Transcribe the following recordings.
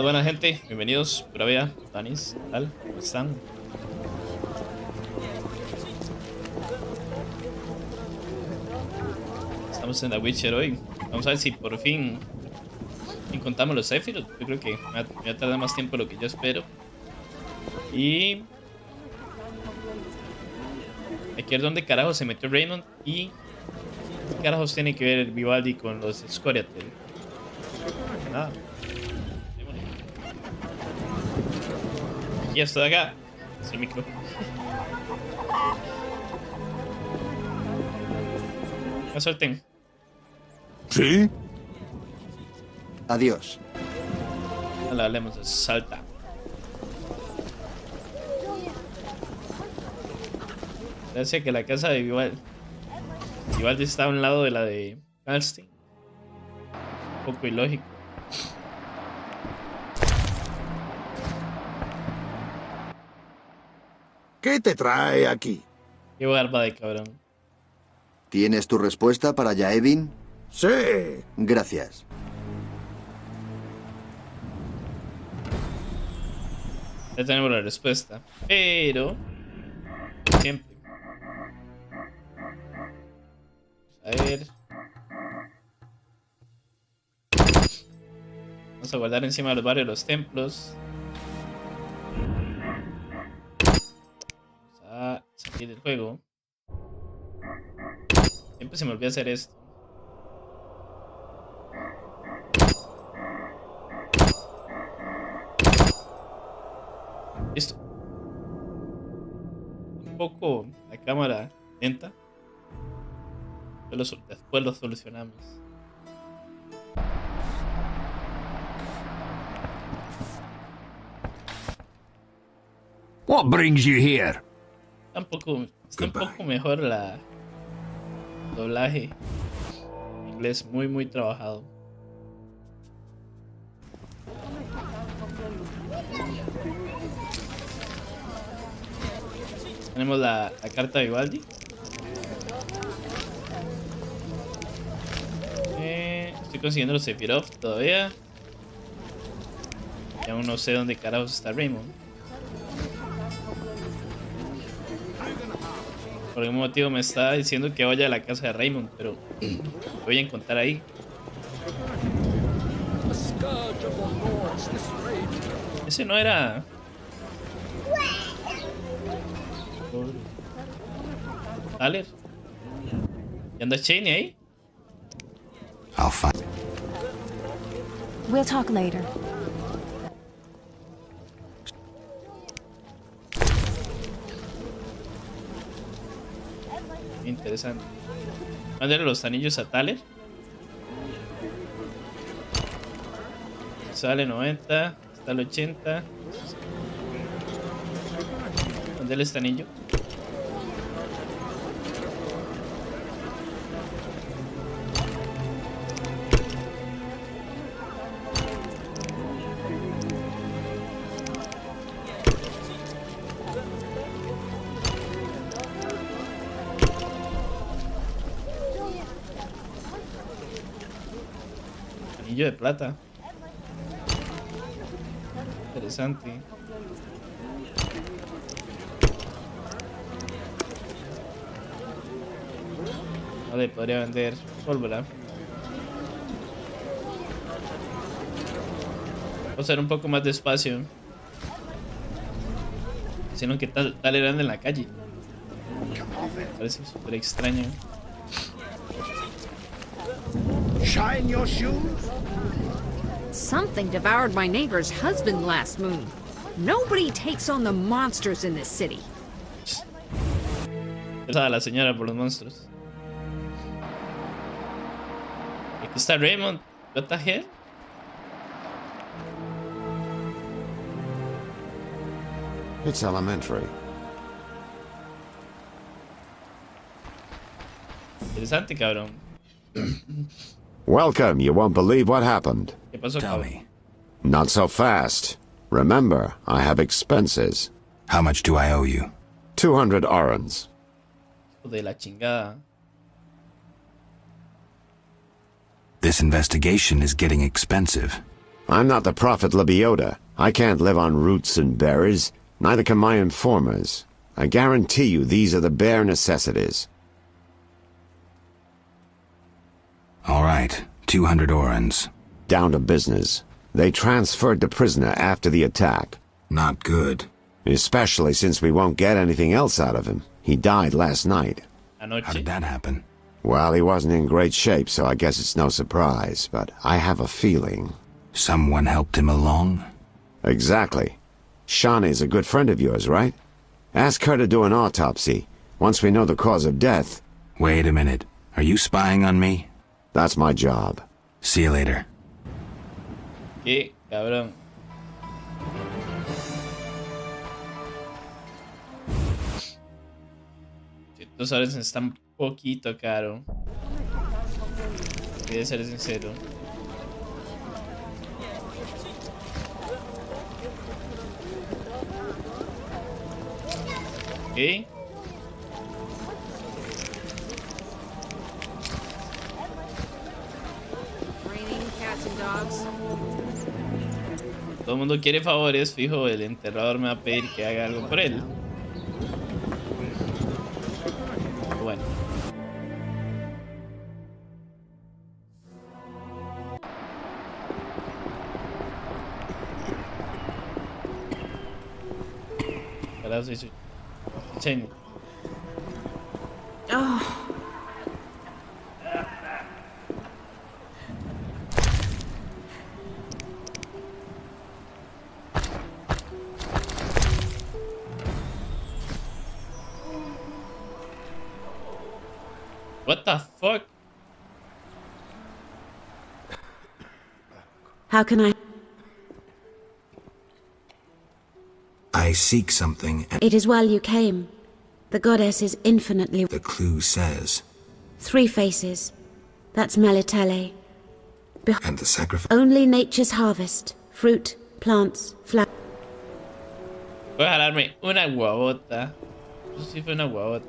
Buenas gente, bienvenidos, pura vida, Danis, ¿qué tal? ¿Cómo están? Estamos en The Witcher hoy. Vamos a ver si por fin encontramos los Sefirots. Yo creo que me va a tardar más tiempo de lo que yo espero. Y aquí es donde carajos se metió Raymond. Y ¿qué carajos tiene que ver el Vivaldi con los Scoia'tael? Nada. Y esto de acá es el micro. Me suelten. ¿Sí? Adiós. Ahora hablemos de Salta. Parece que la casa de Vivaldi está a un lado de la de Alstein. Un poco ilógico. ¿Qué te trae aquí? Qué barba de cabrón. ¿Tienes tu respuesta para Yaevin? Sí. Gracias. Ya tenemos la respuesta. Pero siempre. A ver. Vamos a guardar encima de los barrios los templos. Vamos a salir del juego. Siempre se me olvida hacer esto. Listo. Un poco la cámara lenta. Después lo solucionamos. What brings you here? Está un poco mejor la doblaje. Inglés muy trabajado. Tenemos la carta de Vivaldi. Estoy consiguiendo los Sefirots todavía. Y aún no sé dónde carajos está Raymond. Por algún motivo me está diciendo que vaya a la casa de Raymond, pero lo voy a encontrar ahí. Ese no era... Tyler. ¿Y anda Cheney ahí? I'll find. We'll talk later. Interesante. Mándale los anillos a Tyler. Sale 90. Está el 80. Mándale este anillo. Anillo de plata. Interesante. Vale, podría vender pólvora. Vamos a hacer un poco más despacio. Sino que tal eran en la calle. Parece súper extraño. Shine your shoes? Something devoured my neighbor's husband last moon. Nobody takes on the monsters in this city. Esa la señora por los monstruos. Está Raymond. What the hell? It's elementary. Interesante, cabrón. Welcome. You won't believe what happened. ¿Qué pasó, Tell cabrón? me, Not so fast. Remember, I have expenses. how much do I owe you? 200 orens. Hijo de la chingada. This investigation is getting expensive. I'm not the prophet Lebiota. I can't live on roots and berries. Neither can my informers. I guarantee you these are the bare necessities. All right, 200 orens. Down to business. They transferred the prisoner after the attack. Not good. Especially since we won't get anything else out of him. He died last night. How Anoche. did that happen? Well, he wasn't in great shape, so I guess it's no surprise. But I have a feeling. Someone helped him along? Exactly. Shawnee's a good friend of yours, right? Ask her to do an autopsy. Once we know the cause of death. Wait a minute. Are you spying on me? That's my job. See you later. ¿Qué, cabrón? $100 está un poquito caro. Voy a ser sincero. ¿Qué? Raining cats and dogs. Todo el mundo quiere favores, fijo, el enterrador me va a pedir que haga algo por él. Bueno. Carajo, soy su... Cheney. Oh, What the fuck? How can I? I seek something, and It is well you came. The goddess is infinitely. the clue says, 3 faces. That's Melitele. and the sacrifice. Only nature's harvest. Fruit, plants, flowers. Voy a jalarme una guabota. Eso sí fue una guabota.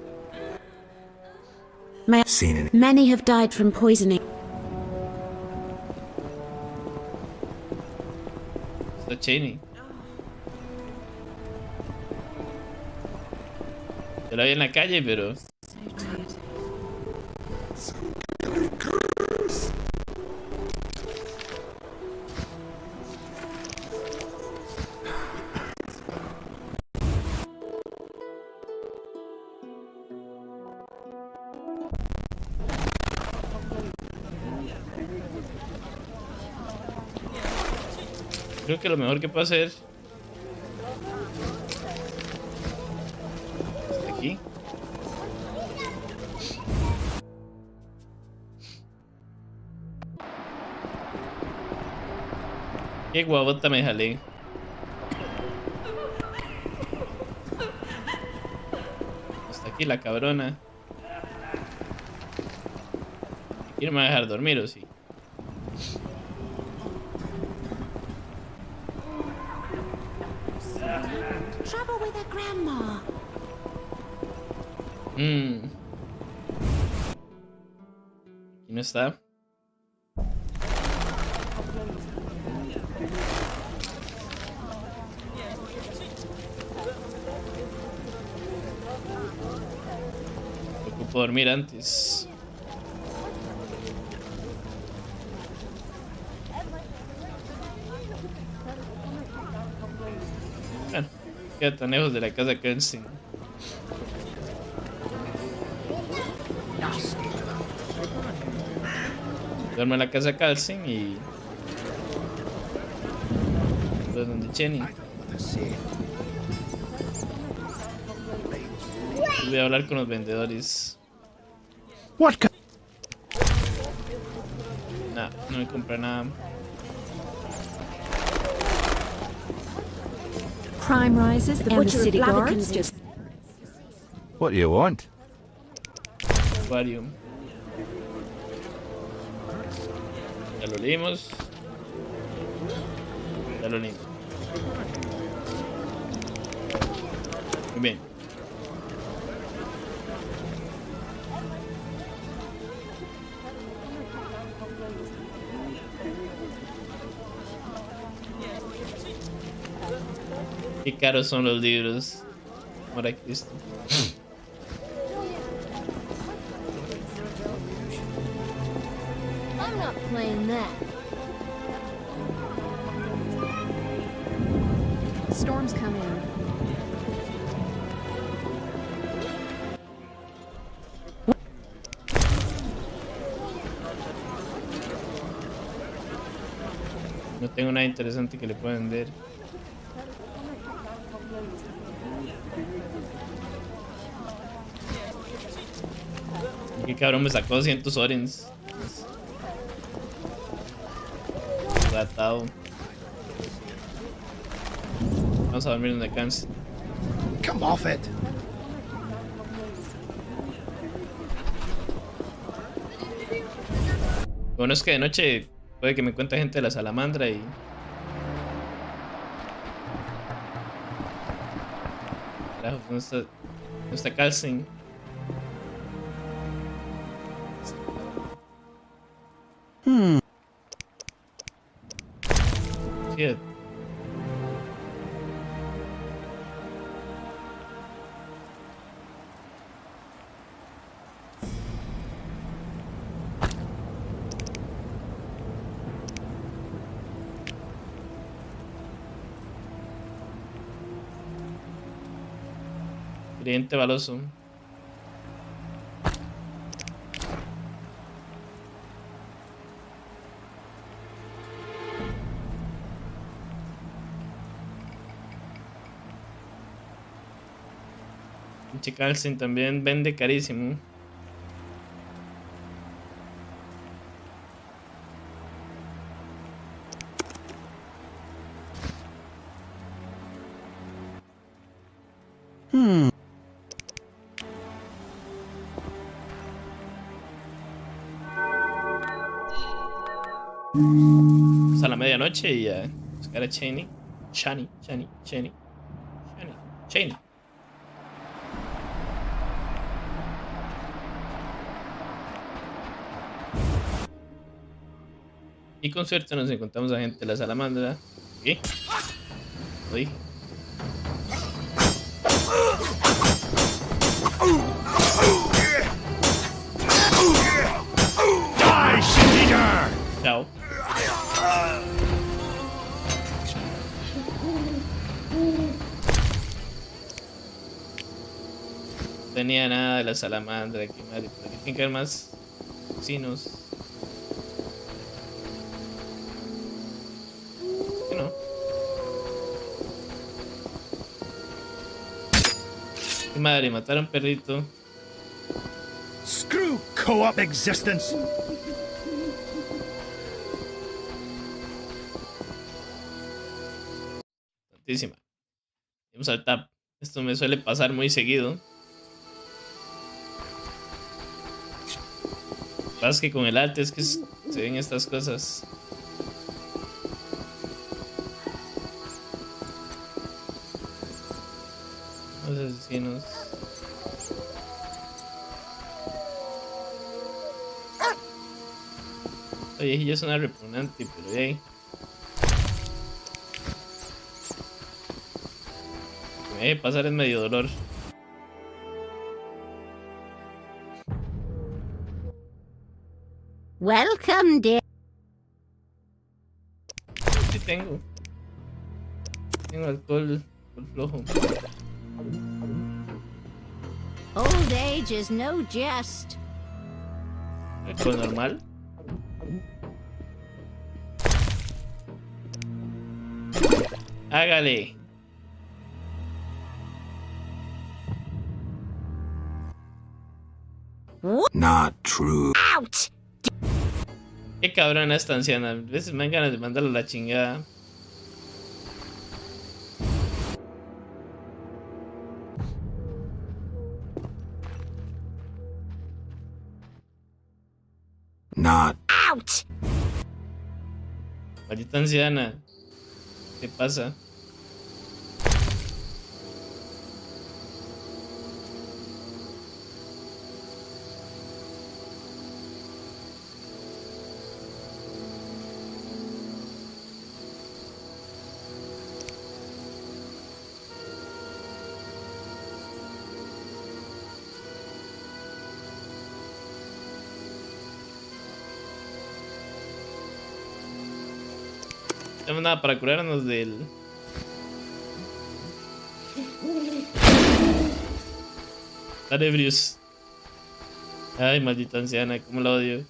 Seen in Many have died from poisoning. Está Cheney. Yo la vi en la calle, pero... Creo que lo mejor que puedo hacer... ¿Está aquí? Qué guabota me jalé. Hasta aquí la cabrona. Aquí no me va a dejar dormir, ¿o sí? Trouble with her grandma. Aquí no está. Ocupo dormir antes. Bueno, queda tan lejos de la casa Kensington. Duermo en la casa Calcin y... pues donde Jenny. Voy a hablar con los vendedores. what? Nah, No me compré nada. Crime rises and the butcher of city Blaviken guards is- just... What do you want? Acuario. Ya lo leímos. Ya lo leímos. Muy bien. Qué caros son los libros. Amor a Cristo. I'm not playing that. Storm's coming. No tengo nada interesante que le pueda vender. Qué cabrón me sacó 200 orens. Ratado. Vamos a dormir donde canse. Come off it! Lo bueno es que de noche puede que me encuentre gente de la salamandra y... Carajo, ¿dónde está Calcin? Shit. Cliente baloso. Pinche Calcin también vende carísimo. A la medianoche y a buscar a Chani. Y con suerte nos encontramos a gente de la salamandra. ¿Qué? Lo dije. Chao. No tenía nada de la salamandra, que madre, pero aquí tienen que haber más vecinos. ¿Qué no? Qué madre, mataron perrito. Screw co-op existence! Tantísima. Vamos al tap. Esto me suele pasar muy seguido. Lo que pasa es que con el alt es que se ven estas cosas. Los asesinos. La viejilla es una repugnante, pero hey. Pasar es medio dolor. Welcome, dear. Sí tengo. Tengo alcohol flojo. Old age is no jest. Alcohol normal. Hágale. Not true. Out! Qué cabrona esta anciana. A veces me dan ganas de mandarle a la chingada. Not. Ouch! Maldita anciana. ¿Qué pasa? No tenemos nada para curarnos del... Estar ebrios. Ay, maldita anciana, cómo la odio.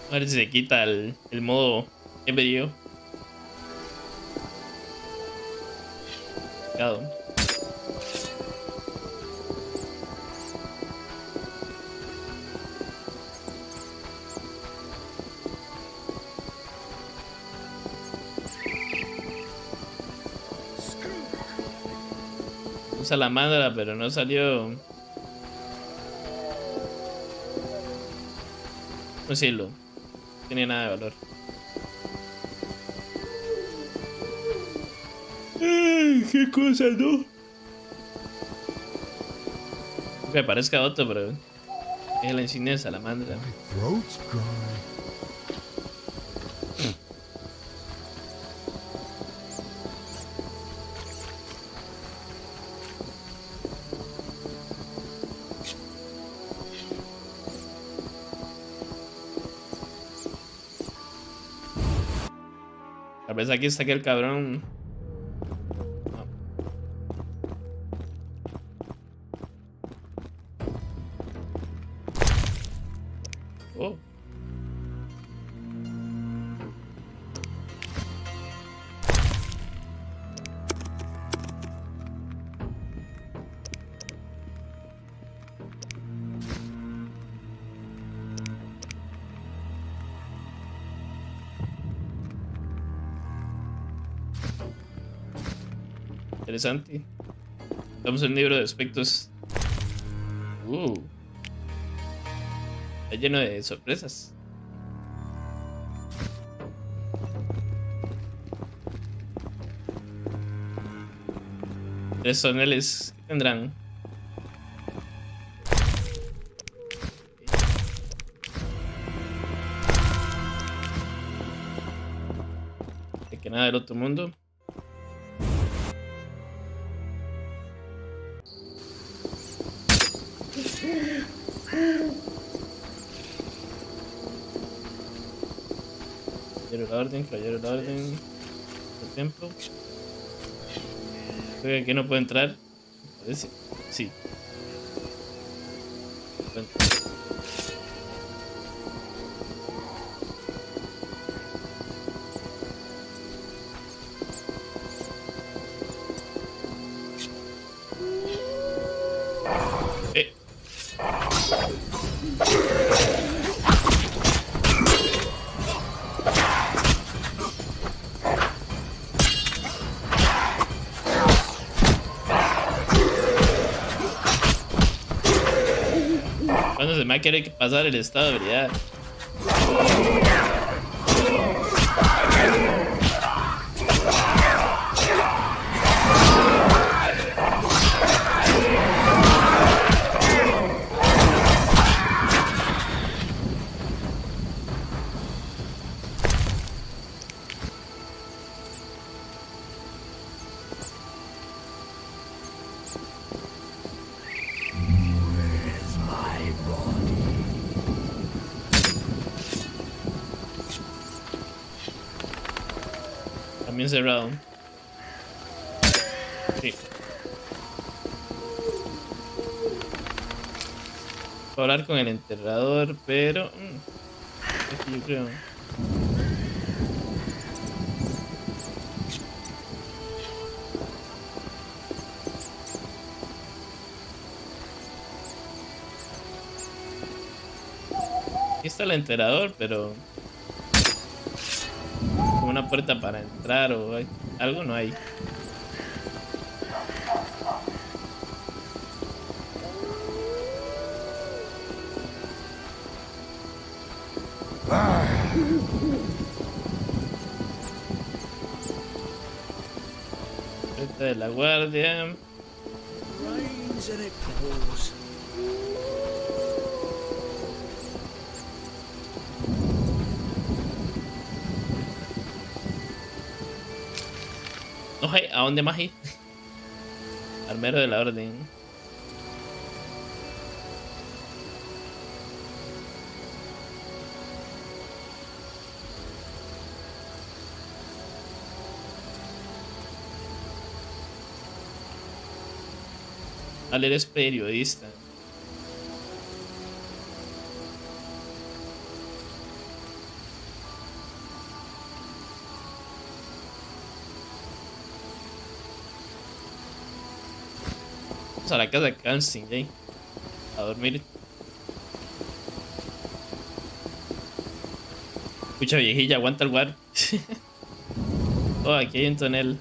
A ver si se quita el modo ebrio. Cuidado. Usa la madra, pero no salió. No sirlo. No tenía nada de valor. Ay, qué cosa, ¿no? Que parezca otro, pero es la insignia de salamandra. Tal vez aquí está aquel cabrón. No. Oh. Interesante. Estamos en un libro de aspectos. Está lleno de sorpresas. Tres toneles que tendrán. De que nada del otro mundo. Caballero de la orden. El templo. Creo que aquí no puedo entrar. Parece. Sí. Bueno. ¿Cuándo se me va a querer pasar el estado de ebriedad? Where's my También cerrado. Sí. Puedo hablar con el enterrador, pero... aquí yo creo. Aquí está el enterrador, pero... como una puerta para entrar o algo no hay. Puerta de la guardia. No hay, ¿a dónde más ir? Armero de la orden. Ale, eres periodista. Vamos a la casa de Cansting, a dormir. Escucha, viejilla, aguanta el lugar. Oh, aquí hay un tonel.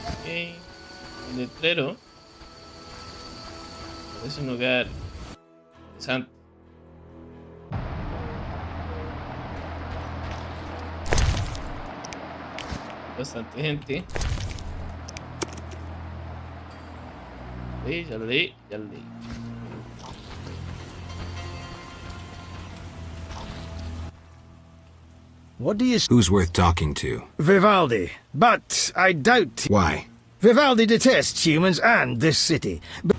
Ok. Un letrero. Es un lugar interesante. Bastante gente. Sí, ya lo leí, ya lo leí. What do you... Who's worth talking to? Vivaldi. But I doubt... Why? Vivaldi detests humans and this city. But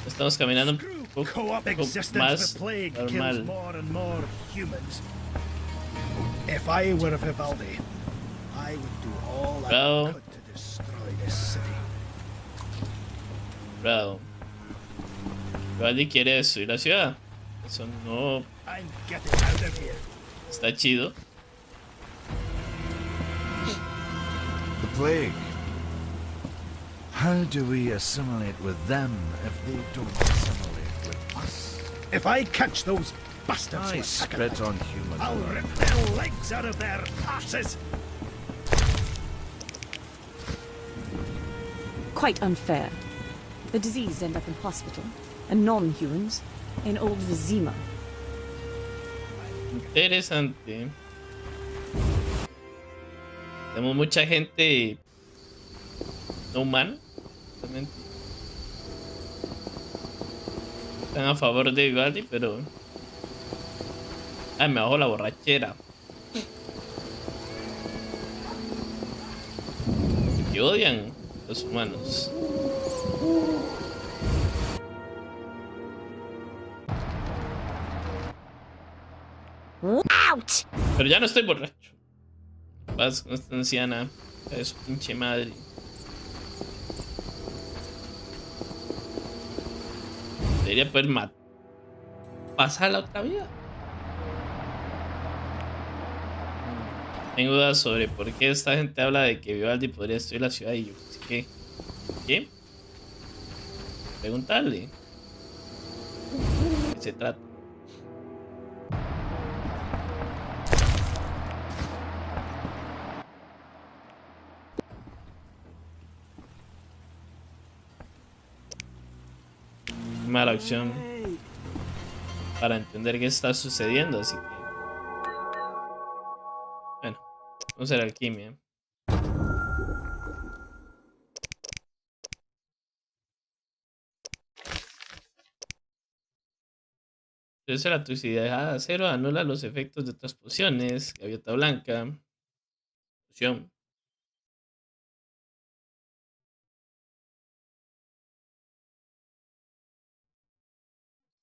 Estamos caminando un poco co-op existence más the plague normal. kills more and more humans. If I were Vivaldi, I would do all I Bravo. could to destroy this city. Bravo. Vivaldi quiere destruir la ciudad. Eso no I'm getting out of here. está chido. The plague. How do we assimilate with them if they don't assimilate with us? If I catch those bastards I who attack spit on human I'll blood. rip their legs out of their asses. Quite unfair. The diseased end up in hospital, and non-humans in old Vizima. Interesante. Tenemos mucha gente no humana. Realmente. Están a favor de Vivaldi, pero... Ay, me bajó la borrachera. Que odian los humanos. Out! Pero ya no estoy borracho. Vas con esta anciana. Es pinche madre. Debería poder pasar la otra vida. Tengo dudas sobre por qué esta gente habla de que Vivaldi podría destruir la ciudad y yo. Así que, ¿qué? Preguntarle. ¿De qué se trata? Mala opción para entender qué está sucediendo, así que bueno, vamos a hacer alquimia. Reduce la toxicidad a cero, anula los efectos de otras pociones, gaviota blanca, poción.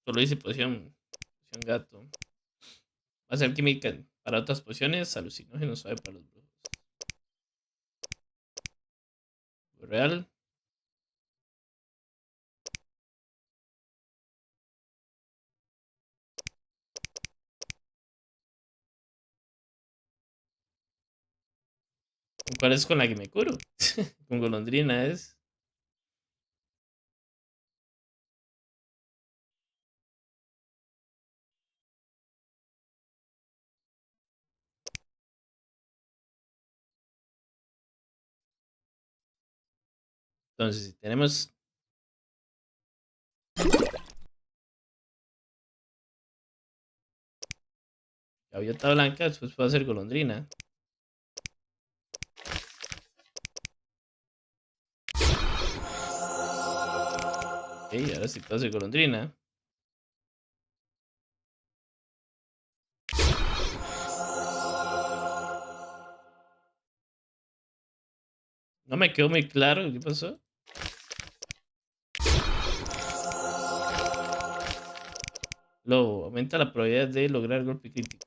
Solo hice poción gato. Va a ser química para otras pociones, alucinógeno suave para los brujos. Real. ¿Con cuál es con la que me curo? Con golondrina es. Entonces, si tenemos gaviota blanca, después puedo hacer golondrina. Ok, ahora sí puedo hacer golondrina. No me quedó muy claro qué pasó. Luego, aumenta la probabilidad de lograr golpe crítico.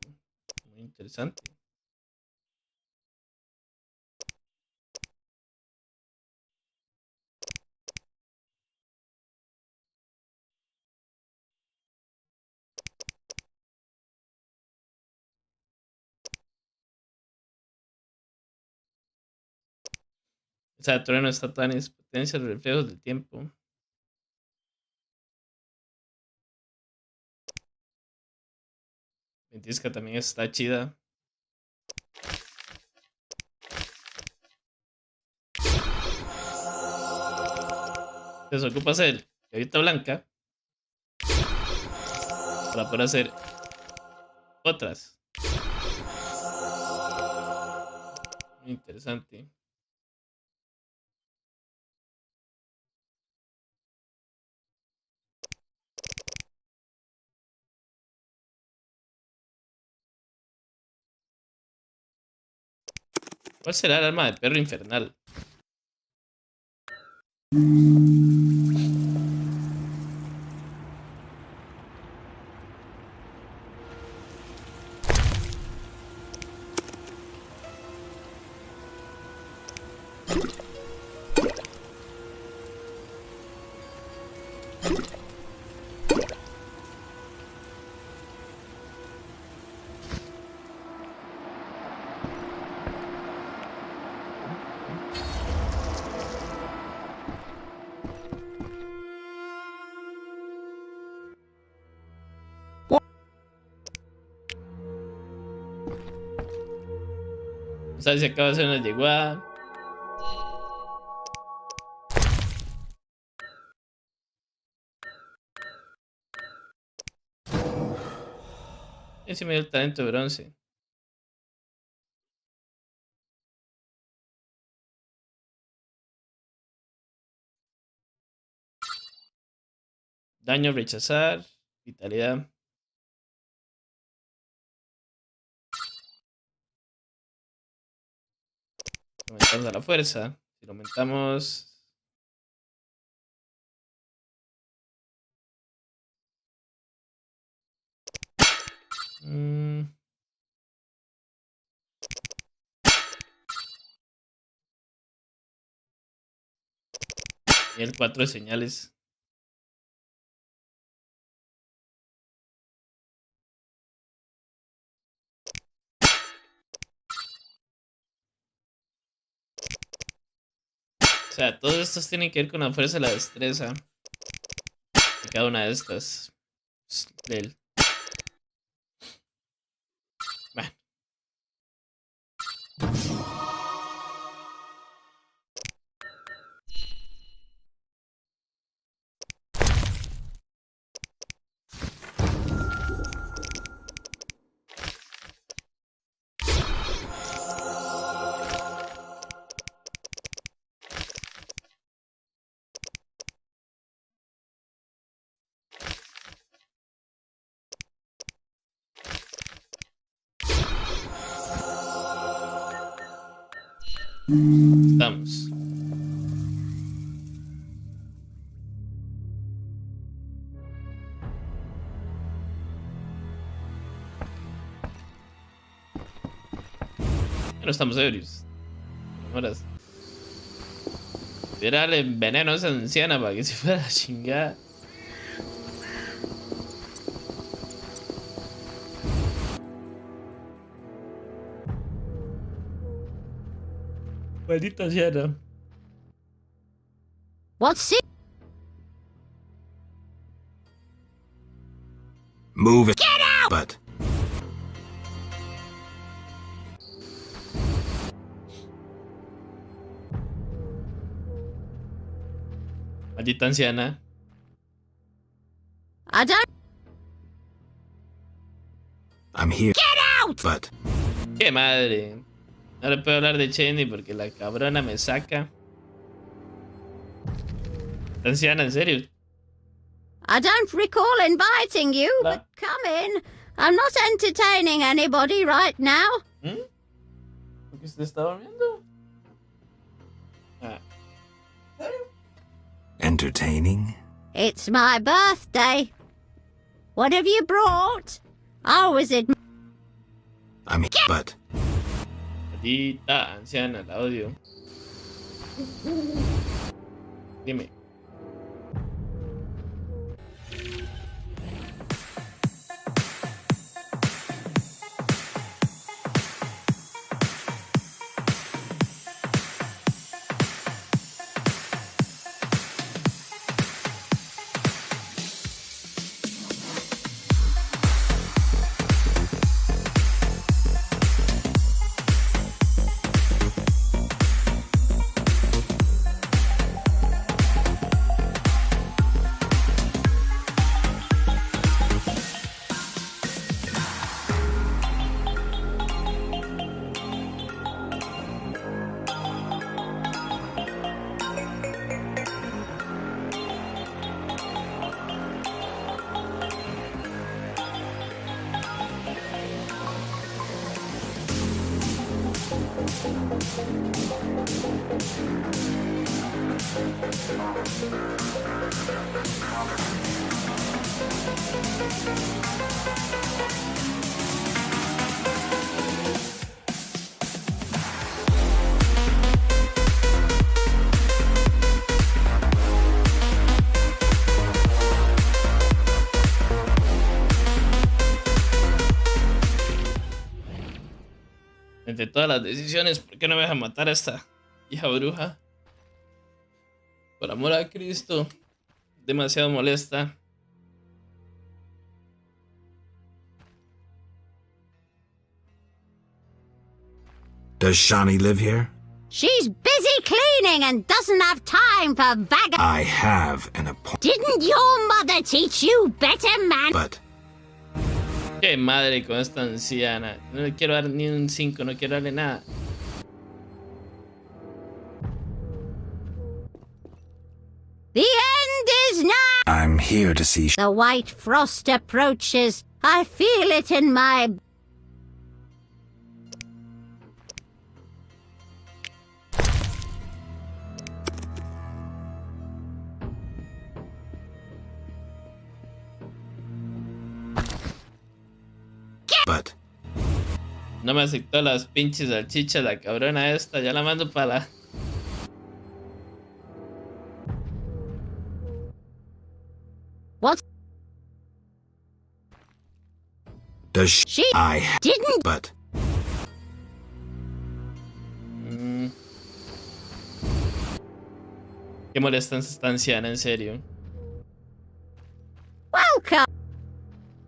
Muy interesante. O sea, todavía no está tan en potencia los reflejos del tiempo. Ventisca también está chida. Se ocupa hacer gaviota blanca para poder hacer otras. Muy interesante. ¿Cuál será el arma de perro infernal? No sabes si acaba de hacer una yeguada. Ese me dio el talento de bronce. Daño, rechazar. Vitalidad. Aumentamos a la fuerza. Si lo aumentamos. Y el 4 de señales. O sea, todos estos tienen que ver con la fuerza y la destreza. De cada una de estas. Del... Bueno. Estamos. Pero estamos ebrios. Horas. Hubiera darle veneno a esa anciana para que se fuera a chingar. Maldita anciana. What's it? Move it. Get out! But Maldita anciana. I don't. I'm here. Get out! But ¡Qué madre! No le puedo hablar de Cheney porque la cabrona me saca. Anciana, en serio. I don't recall inviting you, but come in. I'm not entertaining anybody right now. ¿Por qué usted está durmiendo? Ah. entertaining? It's my birthday. What have you brought? I was in... I'm here, but Maldita anciana, la odio. Dime. Entre todas las decisiones, ¿por qué no me dejan matar a esta hija bruja? Por amor a Cristo. Demasiado molesta. does Shani live here? She's busy cleaning and doesn't have time for I have an appointment. Didn't your mother teach you better, man? But Qué madre con esta anciana. No le quiero dar ni un 5, no quiero darle nada. The end is nigh. I'm here to see The white frost approaches. I feel it in my... But No me aceptó las pinches salchichas la cabrona esta. Ya la mando para la... What? does She I didn't... but Qué molesta esta anciana, en serio. Welcome.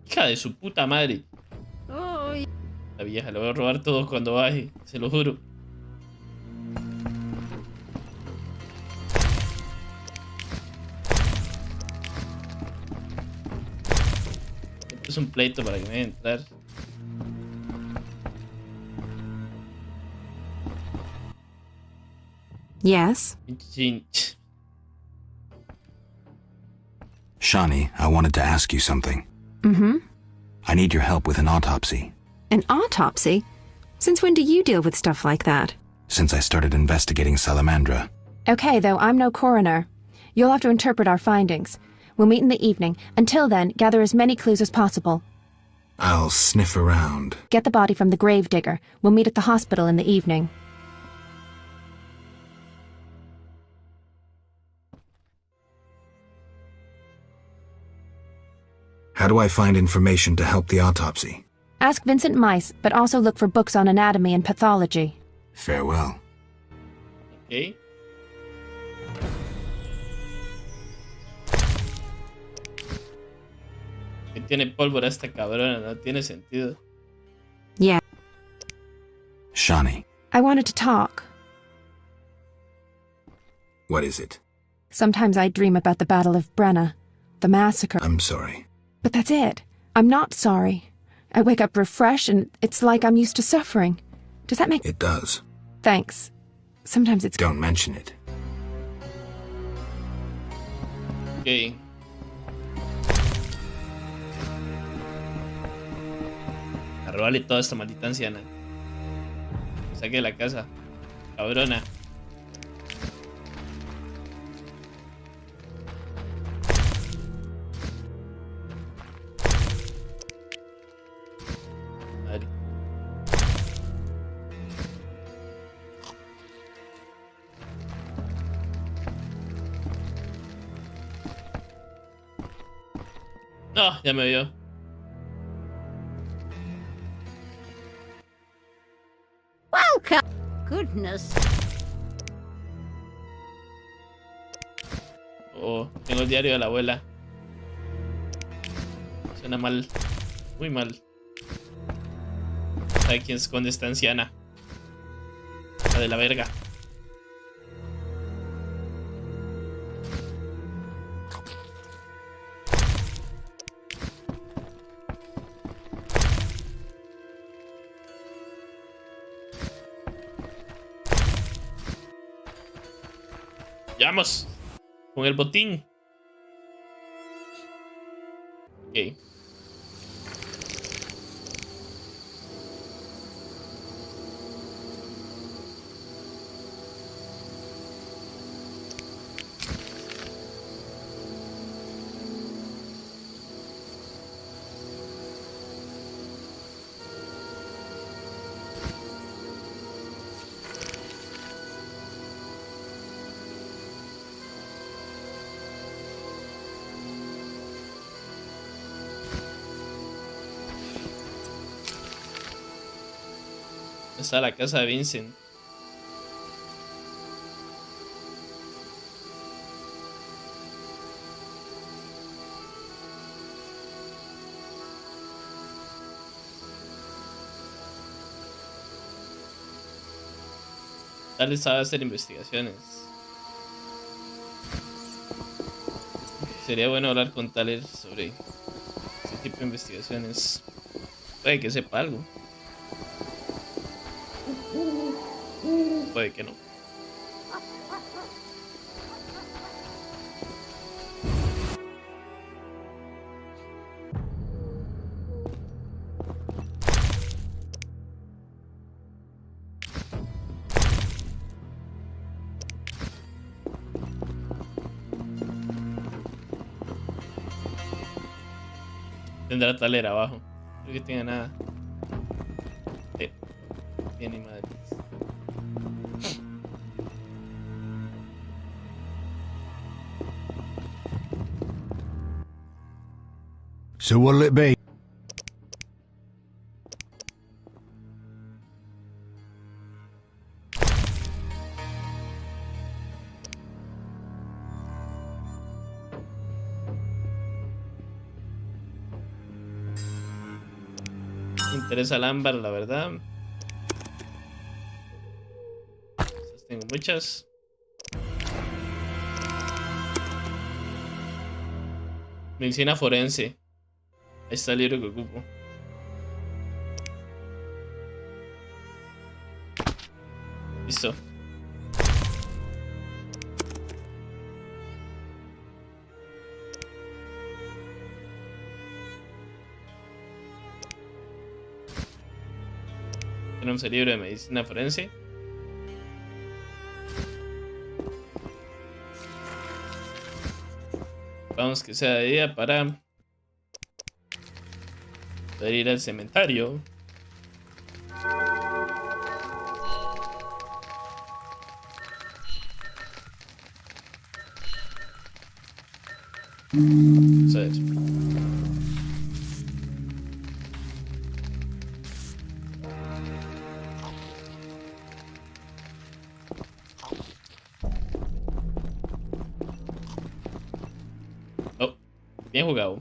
Hija de su puta madre. Oh, La vieja, le voy a robar todo cuando baje. Se lo juro. Esto es un pleito para que me deje entrar. Yes? Pinche Shani, I wanted to ask you something. Mm-hmm. I need your help with an autopsy. An autopsy? Since when do you deal with stuff like that? Since I started investigating Salamandra. Okay, though, I'm no coroner. You'll have to interpret our findings. We'll meet in the evening. Until then, gather as many clues as possible. I'll sniff around. Get the body from the gravedigger. We'll meet at the hospital in the evening. How do I find information to help the autopsy? Ask Vincent Mice, but also look for books on anatomy and pathology. Farewell. Ok. Que tiene pólvora esta cabrona, no tiene sentido. Yeah. Shani, I wanted to talk. what is it? Sometimes I dream about the Battle of Brenna, the massacre. I'm sorry. But that's it. I'm not sorry. I wake up refreshed and it's like I'm used to suffering. Does that make... It does. Thanks. Sometimes it's... Don't mention it. Ok. A robarle toda esta maldita anciana. Saque de la casa. Cabrona. Madre. No, ya me vio. Welcome. Goodness. Oh, tengo el diario de la abuela. Suena mal. Muy mal. ¿Sabe quién esconde esta anciana? La de la verga. ¡Vamos! Con el botín. Ok. Está la casa de Vincent. Tal vez sabe hacer investigaciones. Sería bueno hablar con Tyler sobre ese tipo de investigaciones. Puede que sepa algo. Puede que no. Tendrá taler abajo. No creo que tenga nada. Tiene madre. So what'll it be? Me interesa el ámbar, la verdad. Estas tengo muchas. Medicina forense. Ahí está el libro que ocupo. Listo. Tenemos el libro de medicina forense. Vamos que sea de día para Poder ir al cementerio. Vamos a ver. Oh, bien jugado.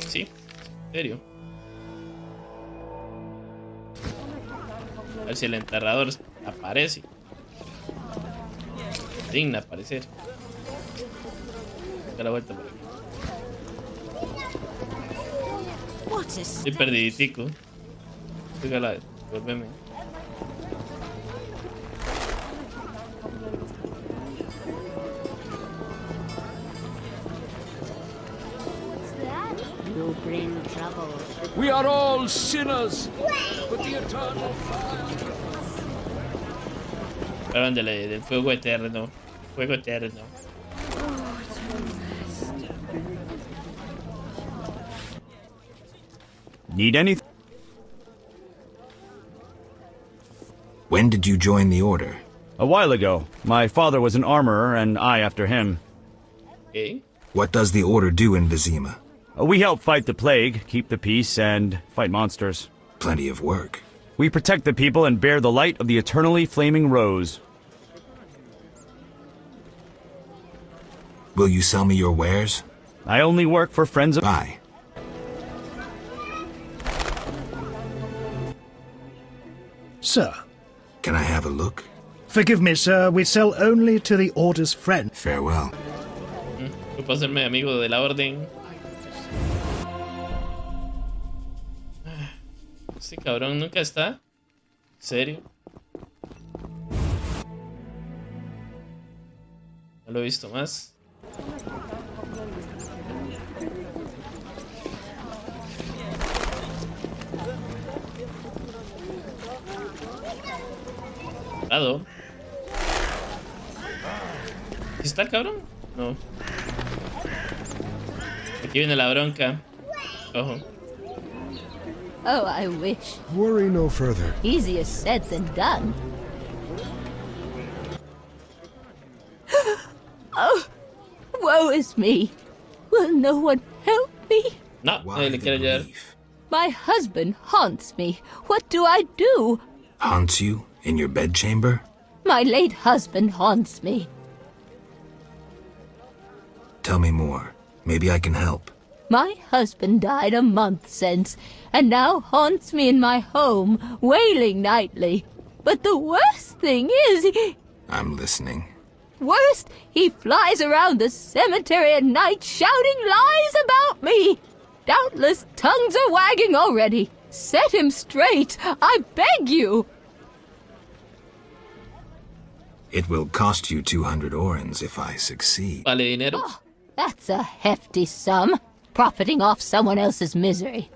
Sí, en serio. A ver si el enterrador aparece. Digna aparecer. Da la vuelta por aquí. Estoy perdiditico. Fíjala, volveme. You bring trouble. We are all sinners, but the eternal Hablan del fuego eterno. Fuego eterno. Need anything? When did you join the Order? A while ago. My father was an armorer, and I after him. Okay. What does the Order do in Vizima? We help fight the plague, keep the peace, and fight monsters. Plenty of work. We protect the people and bear the light of the eternally flaming rose. Will you sell me your wares? I only work for friends of— Bye. Sir. Can I have a look? Forgive me, sir. We sell only to the Order's friend. Farewell. Puedo hacerme amigo de la orden. Este cabrón nunca está. ¿En serio? No lo he visto más. Parado. ¿Sí está el cabrón? No. Aquí viene la bronca. Ojo. Oh, I wish. Worry no further. Easier said than done. Oh, woe is me. Will no one help me? No, nadie le quiere ayudar. My husband haunts me. What do I do? Haunts you? In your bedchamber? My late husband haunts me. Tell me more. Maybe I can help. My husband died a month since, and now haunts me in my home, wailing nightly. But the worst thing is, I'm listening. Worst, he flies around the cemetery at night shouting lies about me. Doubtless tongues are wagging already. Set him straight, I beg you. It will cost you 200 orens if I succeed. Vale dinero. Oh, that's a hefty sum, profiting off someone else's misery.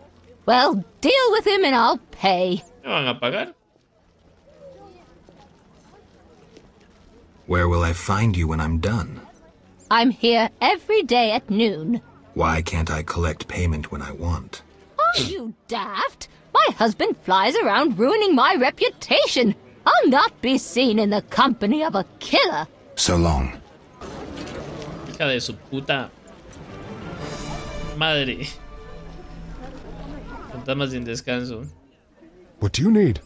Well, deal with him and I'll pay. ¿Me van a pagar? Where will I find you when I'm done? I'm here every day at noon. Why can't I collect payment when I want? Are you daft? My husband flies around ruining my reputation. I'll not be seen in the company of a killer. So long. Hija de su puta madre. Fantasmas sin descanso. What do you need?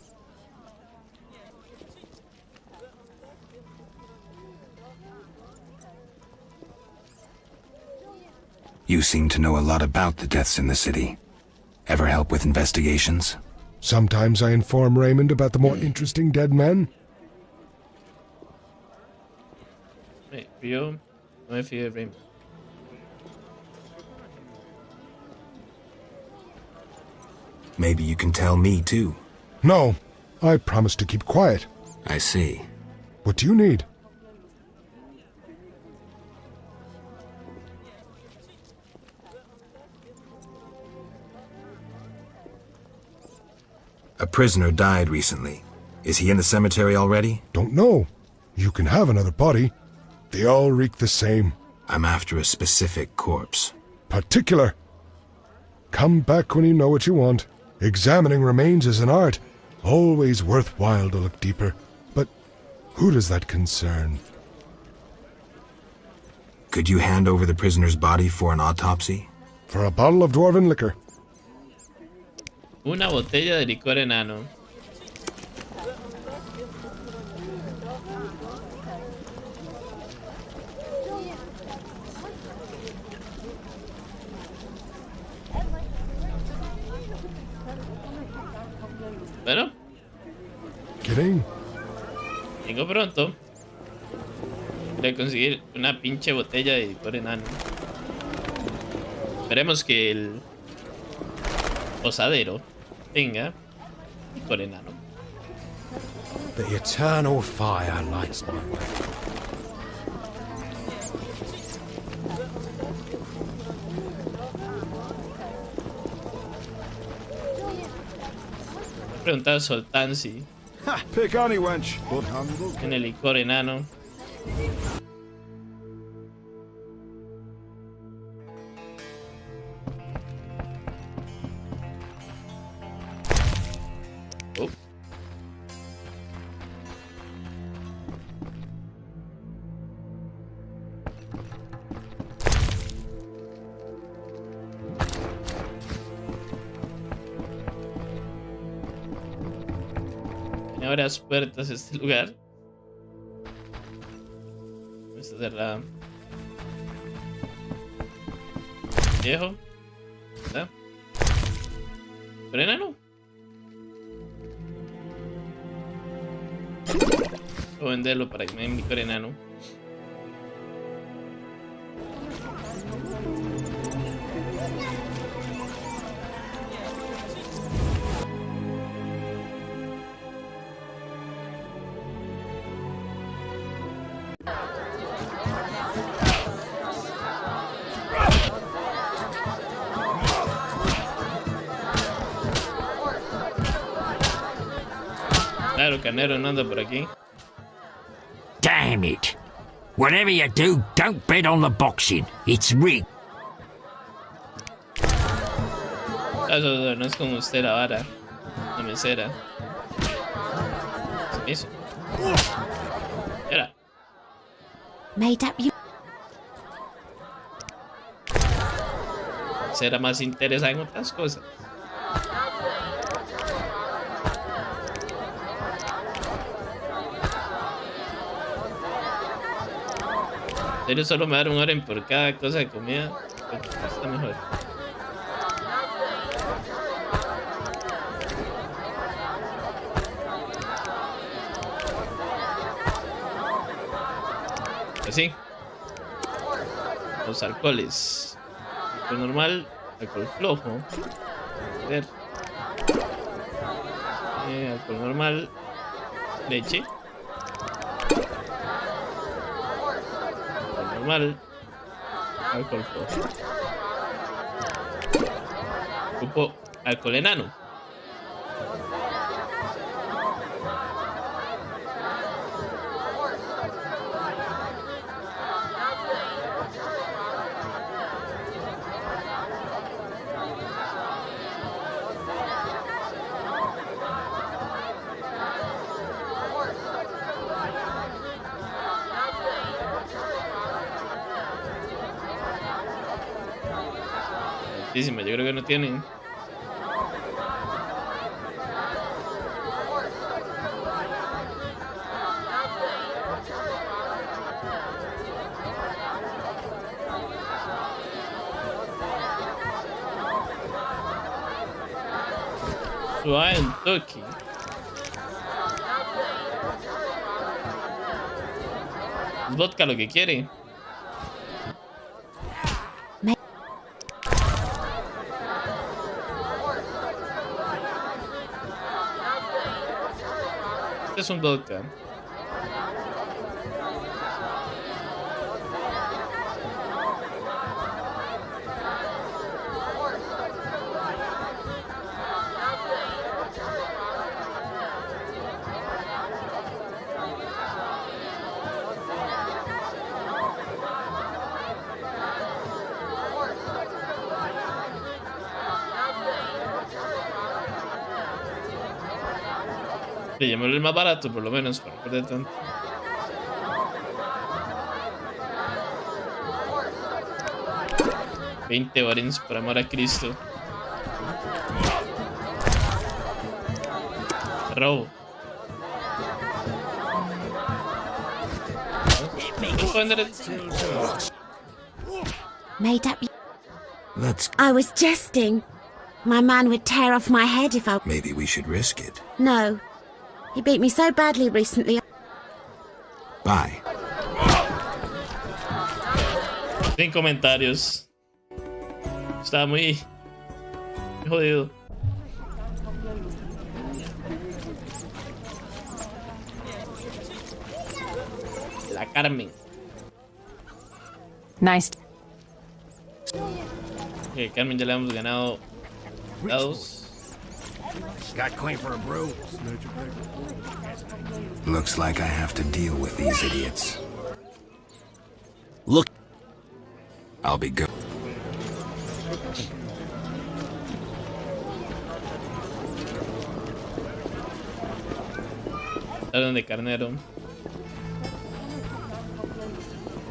You seem to know a lot about the deaths in the city. Ever help with investigations? Sometimes I inform Raymond about the more interesting dead men. Yo no me fío de Raymond. Maybe you can tell me too. No, I promise to keep quiet. I see. What do you need? A prisoner died recently. Is he in the cemetery already? Don't know. You can have another body. They all reek the same. I'm after a specific corpse. Particular. Come back when you know what you want. Examining remains is an art. Always worthwhile to look deeper. But who does that concern? Could you hand over the prisoner's body for an autopsy? For a bottle of dwarven liquor. Una botella de licor enano. Bueno. ¿Quién? Vengo pronto. Voy a conseguir una pinche botella de licor enano. Esperemos que el posadero tenga licor enano. The eternal fire lights my way. Preguntar a Soltán si tiene licor enano. Abre las puertas de este lugar. Vamos a cerrar. Viejo. ¿Está? ¿Pero enano? Voy a venderlo para que me den licor enano. Claro, Canero no anda por aquí. Damn it! Whatever you do, don't bet on the boxing. It's rigged. No es como usted la vara. La mesera. Eso. Era. Made up you. Será más interesada en otras cosas. En serio, solo me dar un orden por cada cosa de comida. Está mejor. Así. Los alcoholes. Alcohol normal, alcohol flojo. A ver. Alcohol normal. Leche. Normal, alcohol flojo. Ocupo alcohol enano. Yo creo que no tienen. Suave en toque. Vodka lo que quiere. Es un vodka. Llamémosle el más barato, por lo menos, para no perder tanto. $20 por amor a Cristo. Robo. Made up. I was jesting. My man would tear off my head if I... Maybe we should risk it. No. He beat me so badly recently. Bye. Sin comentarios. Estaba muy jodido. La Carmen. Nice. Ok, Carmen ya le hemos ganado dados. Got claim for a brew. Looks like I have to deal with these idiots. Look. I'll be good. Hablan de carnero.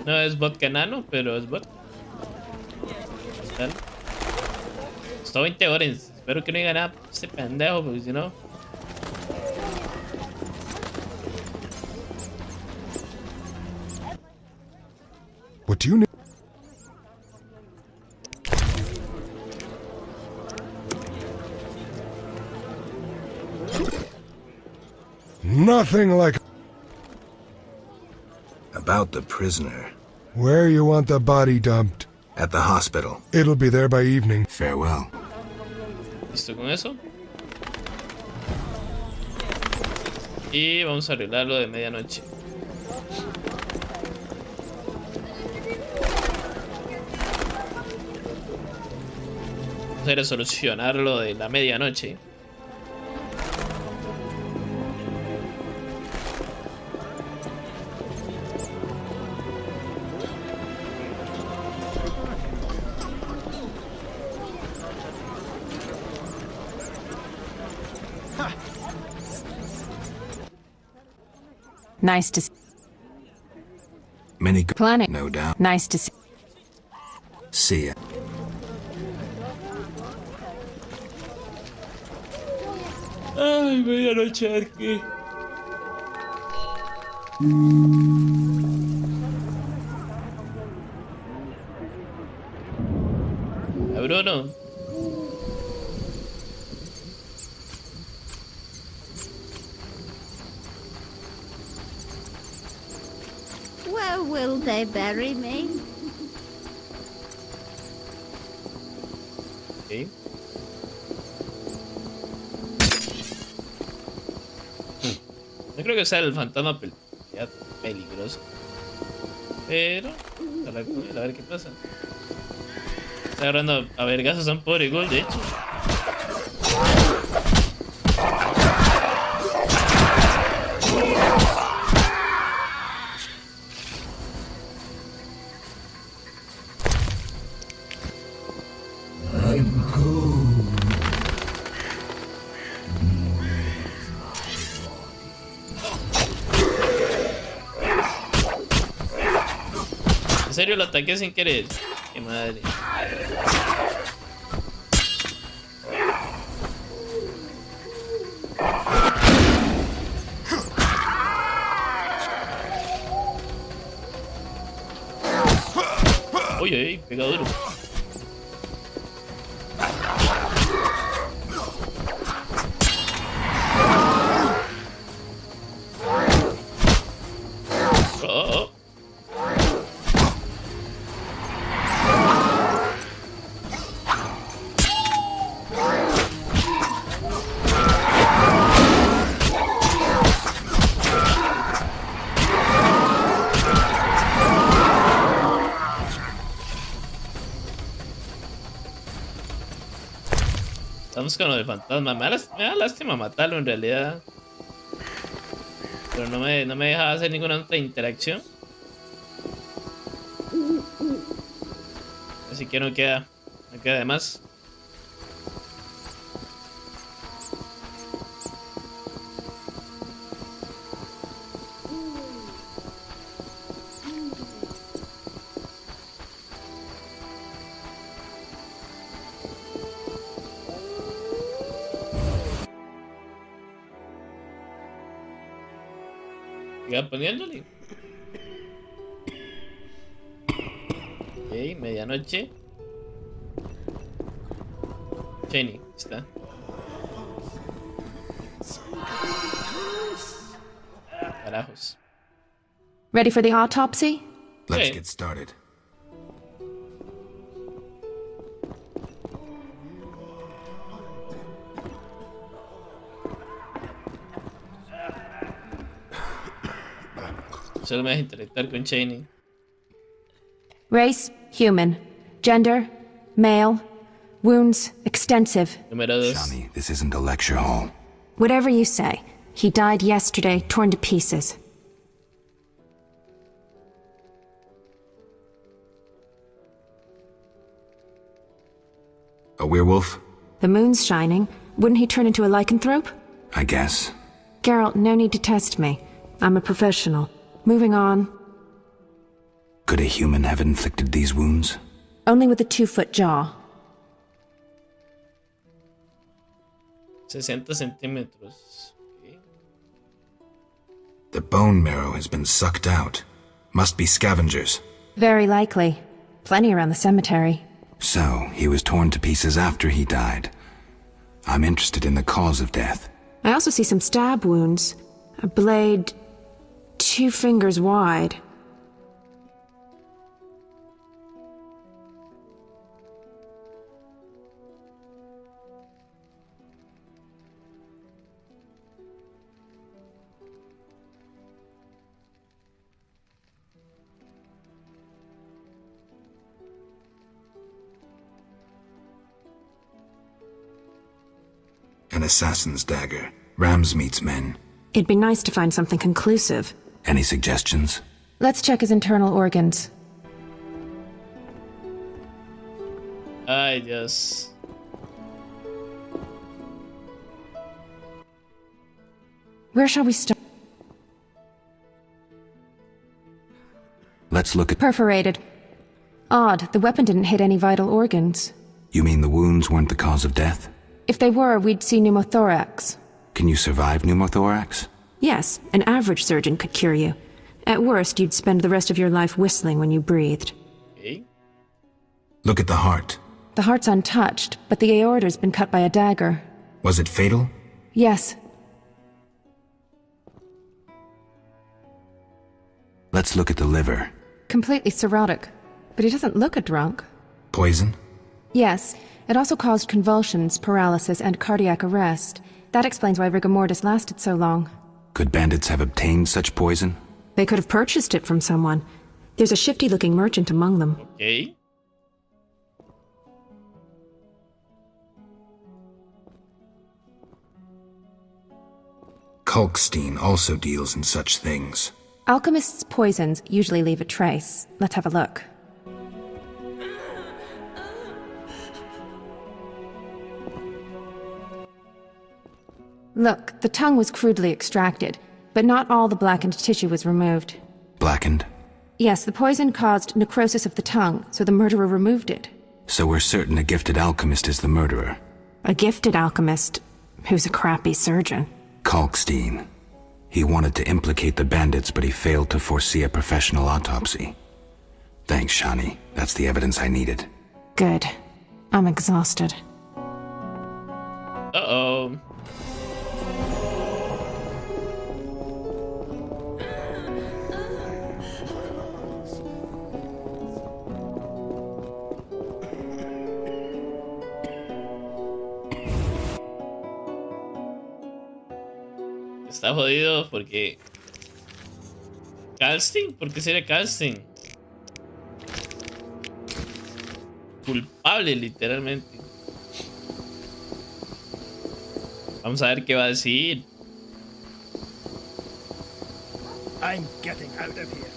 No es vodka enano, pero es vodka. Costó $20. Espero que no diga nada este pendejo, porque si no... What do you need? Nothing like... About the prisoner. Where you want the body dumped? At the hospital. It'll be there by evening. Farewell. ¿Listo con eso? Y vamos a arreglarlo de medianoche. Vamos a ir a solucionarlo de la medianoche. Nice to see. Many Planet. No doubt. Nice to see. See ya. Ay, medianoche aquí. Bruno. Where will they bury me? Okay. No creo que sea el fantasma peligroso. Pero... a ver qué pasa. Está agarrando a vergazos a un pobre gol, de hecho. En serio lo ataqué sin querer. Qué madre. Uy, uy, pega duro. Oh. Estamos con lo del fantasma. Me da lástima matarlo en realidad. Pero no me deja hacer ninguna otra interacción. Así que no queda de más. Siga poniéndole. Ok, medianoche. Jenny, está. Carajos. Ready for the autopsy? Let's get started. Solo me deja interactuar con Cheney. Race, human. Gender, male. Wounds, extensive. Número 2. Shani, this isn't a lecture hall. Whatever you say. He died yesterday, torn to pieces. A werewolf? The moon's shining. Wouldn't he turn into a lycanthrope? I guess. Geralt, no need to test me. I'm a professional. Moving on. Could a human have inflicted these wounds? Only with a 2-foot jaw. 60 centímetros. Okay. The bone marrow has been sucked out. Must be scavengers. Very likely. Plenty around the cemetery. So, he was torn to pieces after he died. I'm interested in the cause of death. I also see some stab wounds. A blade 2 fingers wide. An assassin's dagger. Ramsmeat's men. It'd be nice to find something conclusive. Any suggestions? Let's check his internal organs. Ay, Dios. Where shall we start? Let's look at... Perforated. Odd, the weapon didn't hit any vital organs. You mean the wounds weren't the cause of death? If they were, we'd see pneumothorax. Can you survive pneumothorax? Yes, an average surgeon could cure you. At worst, you'd spend the rest of your life whistling when you breathed. Okay. Look at the heart. The heart's untouched, but the aorta's been cut by a dagger. Was it fatal? Yes. Let's look at the liver. Completely cirrhotic. But he doesn't look a drunk. Poison? Yes. It also caused convulsions, paralysis, and cardiac arrest. That explains why rigor mortis lasted so long. Could bandits have obtained such poison? They could have purchased it from someone. There's a shifty-looking merchant among them. Okay. Kalkstein also deals in such things. Alchemists' poisons usually leave a trace. Let's have a look. Look, the tongue was crudely extracted, but not all the blackened tissue was removed. Blackened? Yes, the poison caused necrosis of the tongue, so the murderer removed it. So we're certain a gifted alchemist is the murderer. A gifted alchemist who's a crappy surgeon. Kalkstein. He wanted to implicate the bandits, but he failed to foresee a professional autopsy. Thanks, Shani. That's the evidence I needed. Good. I'm exhausted. Uh-oh. Está jodido porque... ¿Kalkstein? ¿Por qué sería Kalkstein? Culpable, literalmente. Vamos a ver qué va a decir. I'm getting out of here.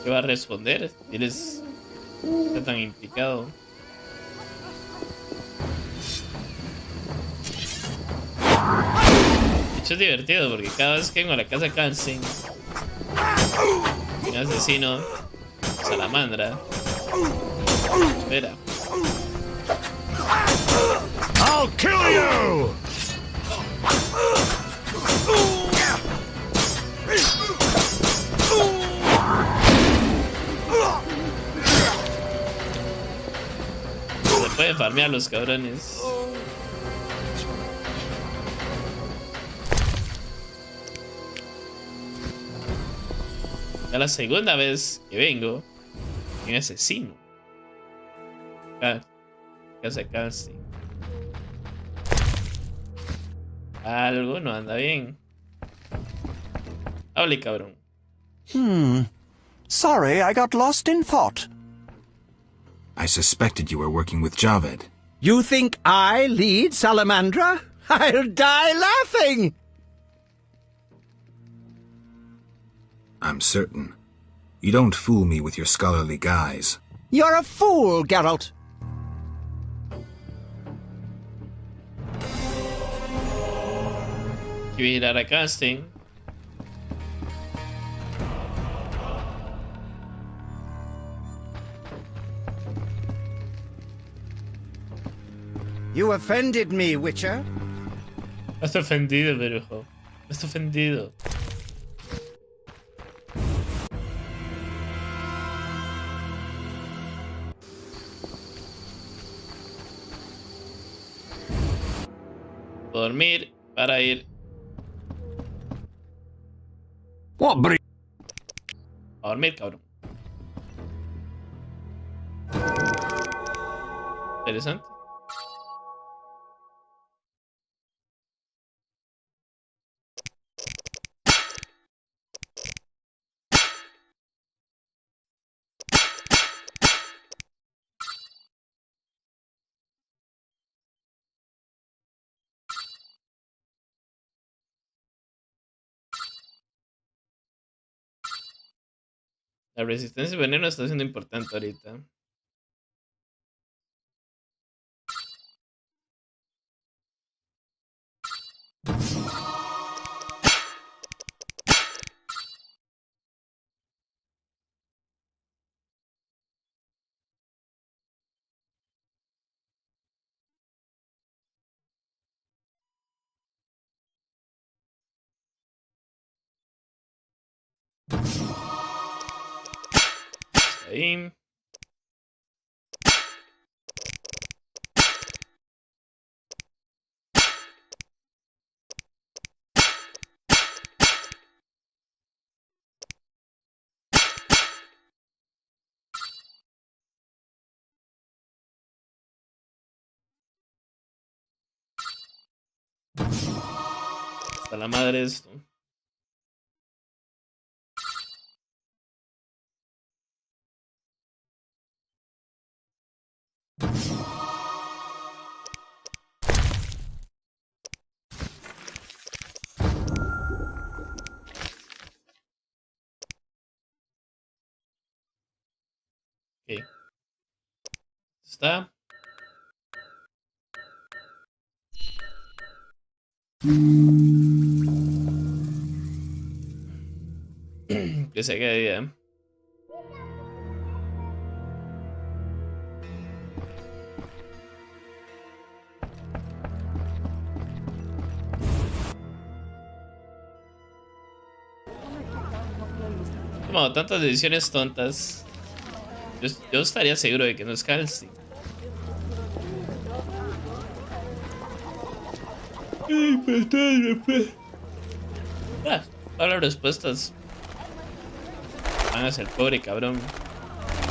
¿Qué va a responder? Él está tan implicado. De hecho es divertido porque cada vez que vengo a la casa de Kalkstein, un asesino, salamandra, espera. I'll kill you! spamear los cabrones. Ya la segunda vez que vengo, un asesino. Casa casting. Algo no anda bien. Hable, cabrón. Sorry, I got lost in thought. I suspected you were working with Javed. You think I lead Salamandra? I'll die laughing! I'm certain. You don't fool me with your scholarly guise. You're a fool, Geralt. Vigilar a casting. You offended me, Witcher. Estás ofendido, brujo. Estás ofendido. Dormir para ir. A dormir, cabrón. Interesante. La resistencia al veneno está siendo importante ahorita. Ahí. Hasta la madre esto. Ok. Está. Que se quede día. He tomado tantas decisiones tontas. Yo estaría seguro de que no es calci. Todas las respuestas van a ser pobre cabrón.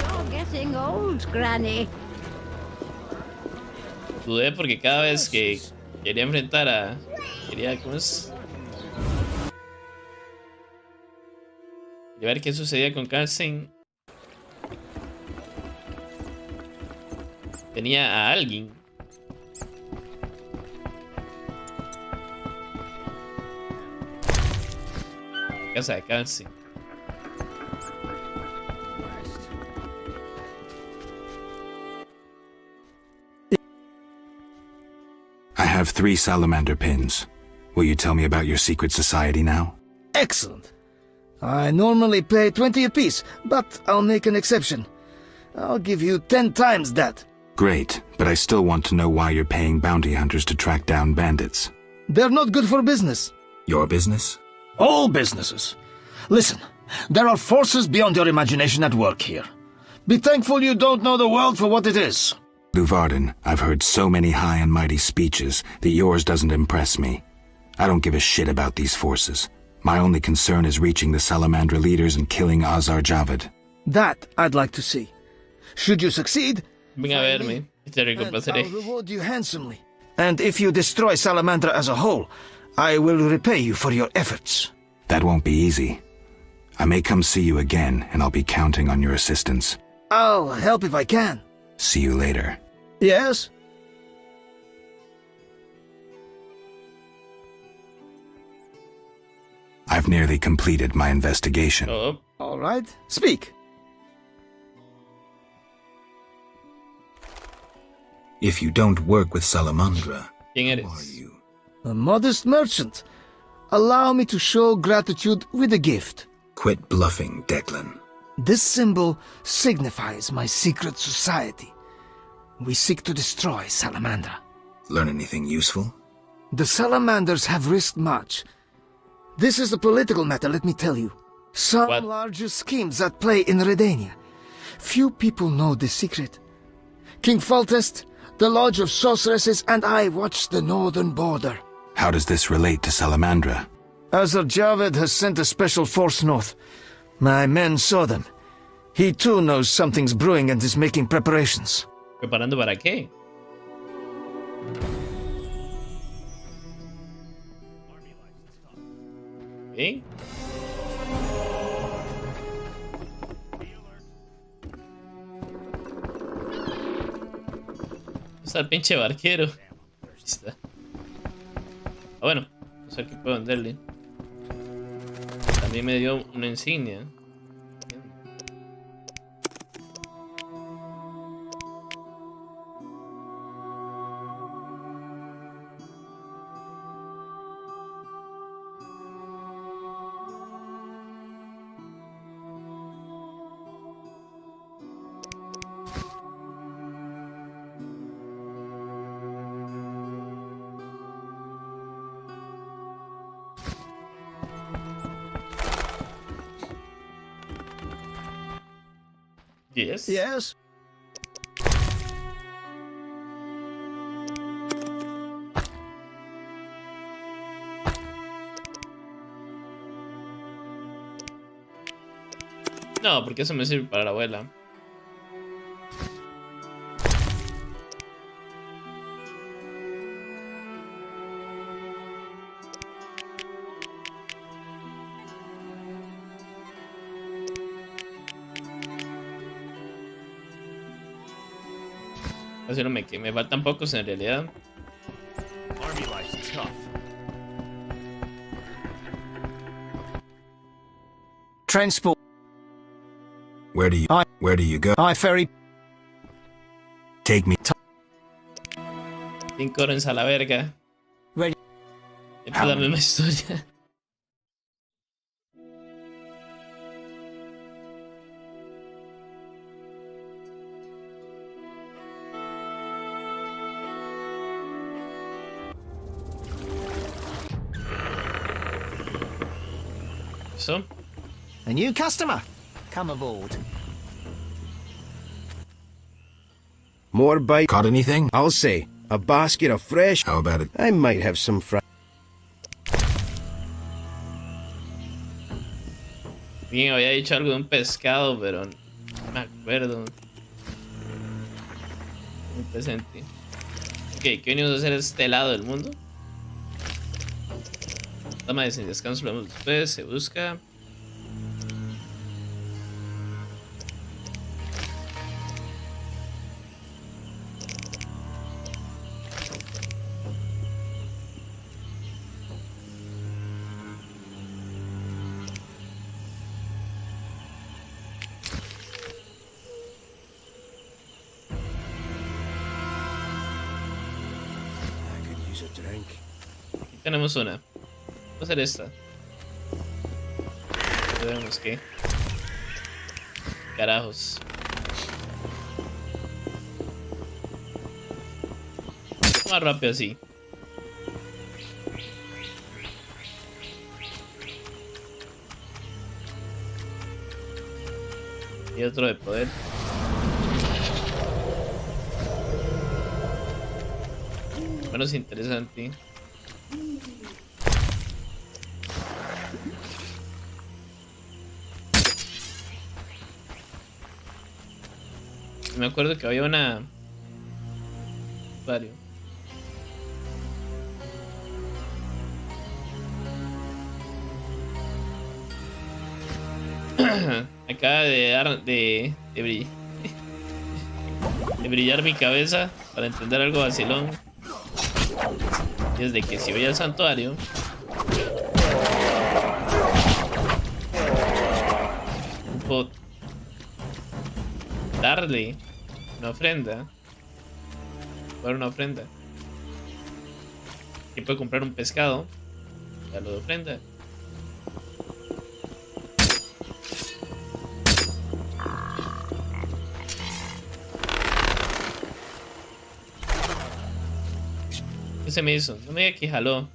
You're getting old, Granny. Dudé porque cada vez que quería enfrentar a... ¿Cómo es? Quería ver qué sucedía con Carlsen. Tenía a alguien. La casa de Carlsen. I have 3 salamander pins. Will you tell me about your secret society now? Excellent. I normally pay 20 apiece, but I'll make an exception. I'll give you 10 times that. Great, but I still want to know why you're paying bounty hunters to track down bandits. They're not good for business. Your business? All businesses. Listen, there are forces beyond your imagination at work here. Be thankful you don't know the world for what it is. Duvarden, I've heard so many high and mighty speeches that yours doesn't impress me. I don't give a shit about these forces. My only concern is reaching the Salamandra leaders and killing Azar Javed. That I'd like to see. Should you succeed, Venga a verme y te I'll recompensaré. reward you handsomely. And if you destroy Salamandra as a whole, I will repay you for your efforts. That won't be easy. I may come see you again, and I'll be counting on your assistance. I'll help if I can. See you later. Yes? I've nearly completed my investigation. Oh. All right. Speak. If you don't work with Salamandra, ¿Quién eres? who are you? A modest merchant. Allow me to show gratitude with a gift. Quit bluffing, Declan. This symbol signifies my secret society. We seek to destroy Salamandra. Learn anything useful? The Salamanders have risked much. This is a political matter, let me tell you. Some larger schemes at play in Redania. Few people know this secret. King Foltest, the Lodge of Sorceresses, and I watch the northern border. How does this relate to Salamandra? Azar Javed has sent a special force north. My men saw them. He too knows something's brewing and is making preparations. ¿Preparando para qué? ¿Eh? Está el pinche barquero. Ahí está. Ah, bueno, no sé qué puedo venderle. También me dio una insignia. Yes. Yes? No, porque eso me sirve para la abuela. Así no me faltan pocos en realidad. Army life's tough. Transport. Where do you go? I ferry. Take me. 5 horas a la verga. Ready. Es la misma historia. So? A new customer. Come aboard. More bite. Caught anything? I'll say. A basket of fresh. How about it? I might have some Bien, había dicho algo de un pescado, pero no me acuerdo. Muy presente. Ok, ¿qué venimos a hacer a este lado del mundo? Toma de sin descanso, lo vemos después, se busca. Aquí tenemos una. Va a ser esta. Ya veremos qué. Carajos. Más rápido así. Y otro de poder. menos interesante. Me acuerdo que había una... Varios. Acaba de dar... de brillar mi cabeza para entender algo vacilón. Y es de que si voy al santuario... puedo darle una ofrenda. Dar una ofrenda. Y puedo comprar un pescado. Darlo de ofrenda. ¿Qué se me hizo? No me diga que jaló.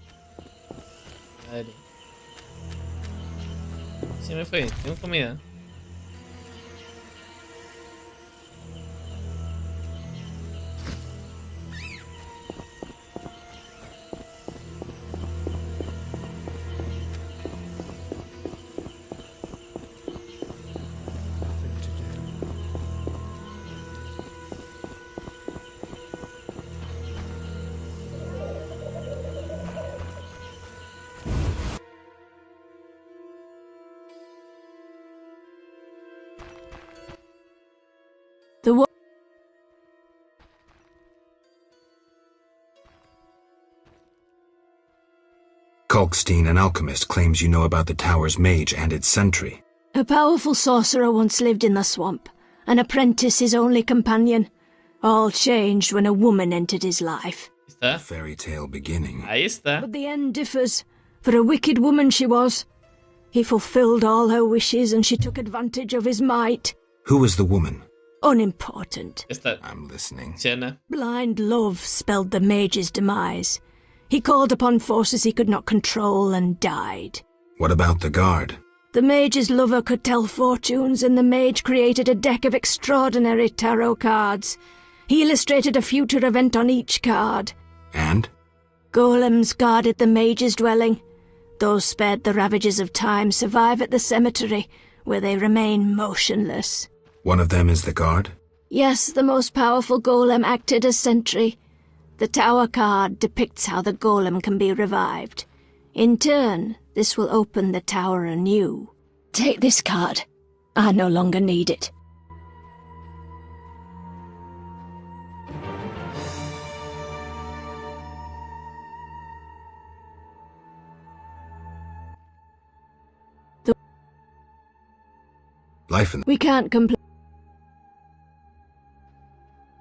Madre. Se me fue. Tengo comida. Kalkstein, an alchemist, claims you know about the tower's mage and its sentry. A powerful sorcerer once lived in the swamp, an apprentice his only companion. All changed when a woman entered his life. A fairy tale beginning. Ahí está. But the end differs, for a wicked woman she was. He fulfilled all her wishes and she took advantage of his might. Who was the woman? Unimportant. I'm listening. Sienna. Blind love spelled the mage's demise. He called upon forces he could not control and died. What about the guard? The mage's lover could tell fortunes, and the mage created a deck of extraordinary tarot cards. He illustrated a future event on each card. And? Golems guarded the mage's dwelling. Those spared the ravages of time survive at the cemetery, where they remain motionless. One of them is the guard? Yes, the most powerful golem acted as sentry. The tower card depicts how the golem can be revived. In turn, this will open the tower anew. Take this card. I no longer need it. Life in... We can't complain.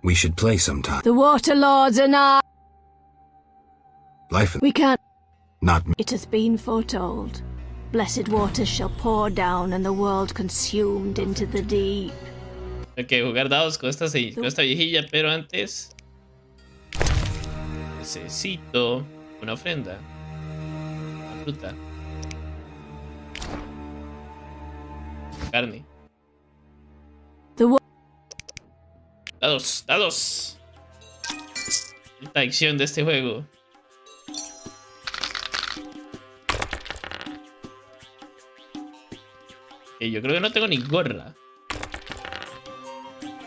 We should play sometime. The Water Lords and I... Life in... We can't... Not me. It has been foretold. Blessed waters shall pour down and the world consumed into the deep. Ok, jugar dados con esta viejilla, pero antes... necesito una ofrenda. Una fruta. Carne. Dados, dados. Esta acción de este juego. Yo creo que no tengo ni gorra.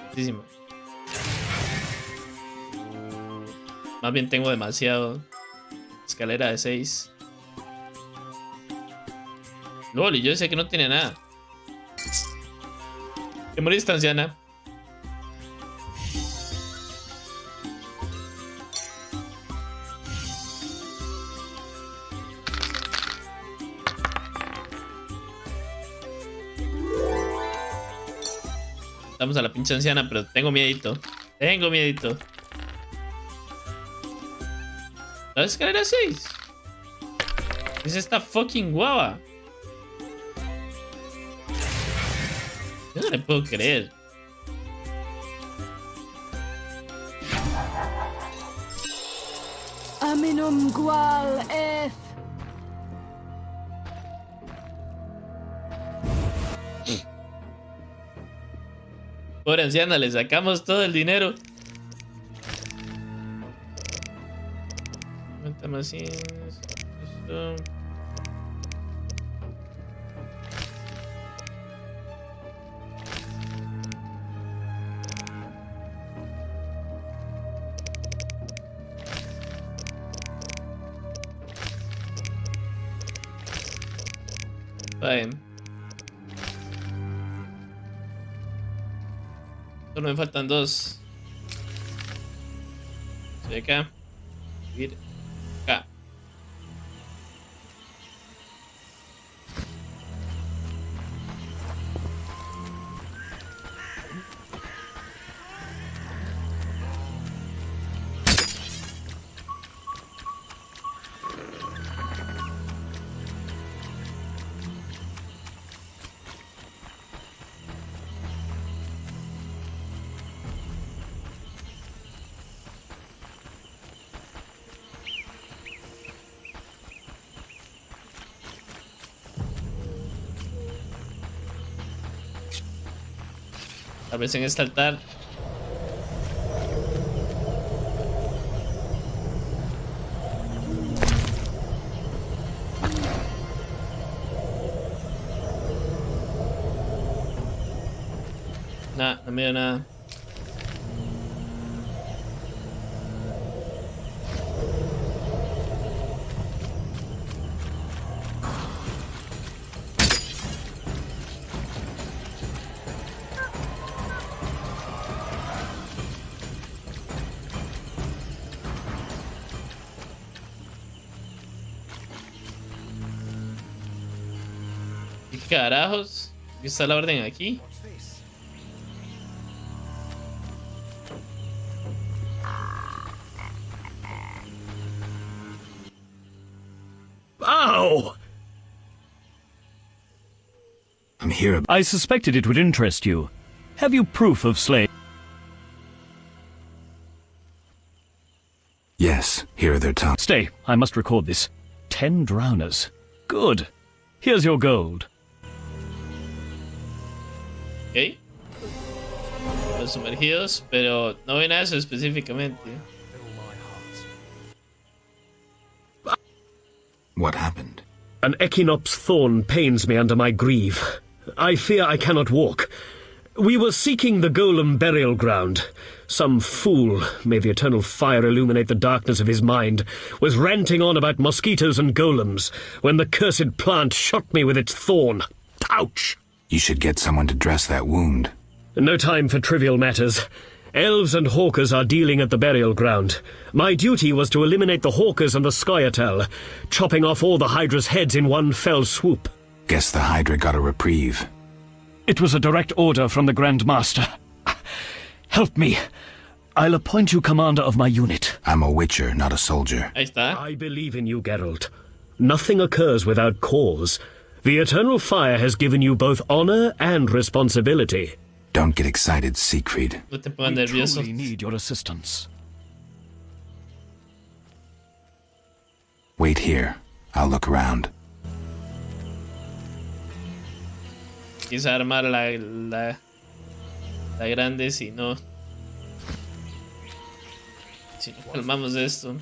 Muchísimo. Más bien tengo demasiado. Escalera de 6. Loli, yo decía que no tenía nada. Te moriste, anciana. Vamos a la pinche anciana, pero tengo miedito. Tengo miedito. La escalera 6. Es esta fucking guava. Yo no le puedo creer. Aminum gual eth. Pobre anciana, le sacamos todo el dinero. más así. Esto. Bien. Solo me faltan dos. Estoy acá. Ir acá. Tal vez en este altar. Nah, no miro nada. ¿Qué carajos? ¿Qué está la orden aquí? Ow! I'm here. I suspected it would interest you. Have you proof of slave? Yes, here are their tongues. Stay, I must record this. 10 drowners. Good. Here's your gold. Ok. Los sumergidos, pero no ven a eso específicamente. What happened? An Echinops thorn pains me under my greave. I fear I cannot walk. We were seeking the golem burial ground. Some fool, may the eternal fire illuminate the darkness of his mind, was ranting on about mosquitoes and golems when the cursed plant shot me with its thorn. Ouch! You should get someone to dress that wound. No time for trivial matters. Elves and hawkers are dealing at the burial ground. My duty was to eliminate the hawkers and the Scoia'tael, chopping off all the Hydra's heads in one fell swoop. Guess the Hydra got a reprieve. It was a direct order from the Grand Master. Help me. I'll appoint you commander of my unit. I'm a witcher, not a soldier. Ahí está. I believe in you, Geralt. Nothing occurs without cause. The eternal fire has given you both honor and responsibility. Don't get excited, Siegfried. No te pongas We nervioso. truly need your assistance. Wait here. I'll look around. Quise armar la grande si no calmamos de esto.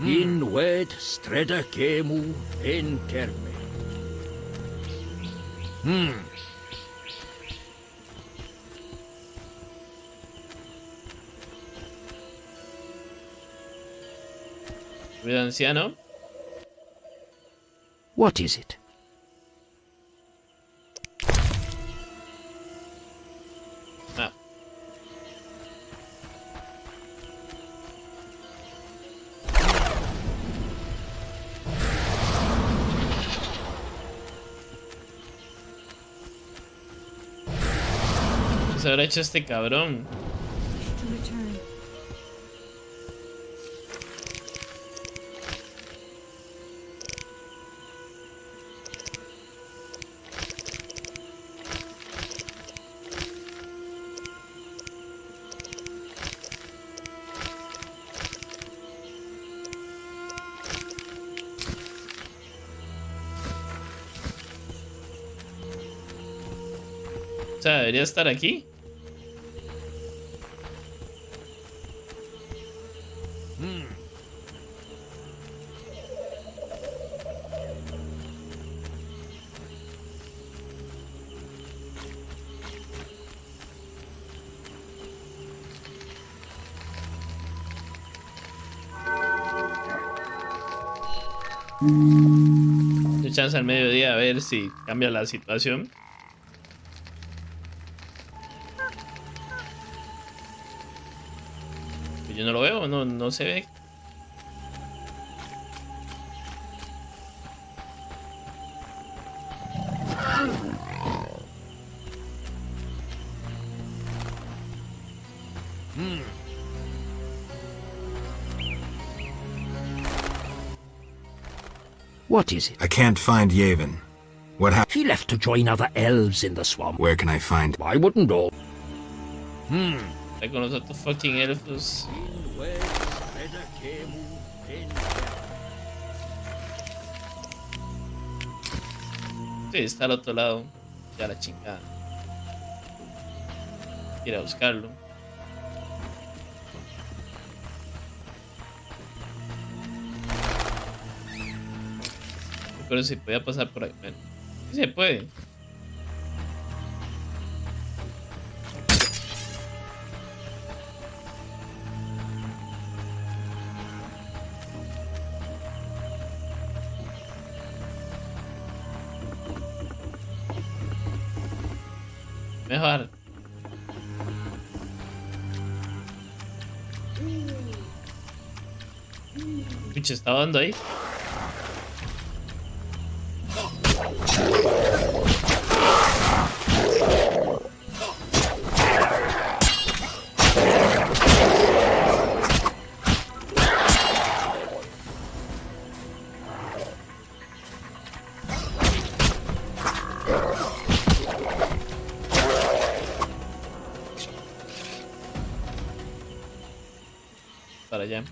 In wed streda kemu en kerme. Ruido anciano. What is it? Ah. ¿Qué se habrá hecho este cabrón? sea, debería estar aquí. De chance al mediodía a ver si cambia la situación. Yo no lo veo, no se ve. What is it? I can't find Yavin. What happened? She left to join other elves in the swamp. Where can I find? Why wouldn't all? Está con los otros fucking elfos. Sí, está al otro lado. Ya la chingada. Ir a buscarlo. Pero si podía pasar por ahí. Bueno, sí se puede. Mejor. Pucha, está dando ahí. Para allá.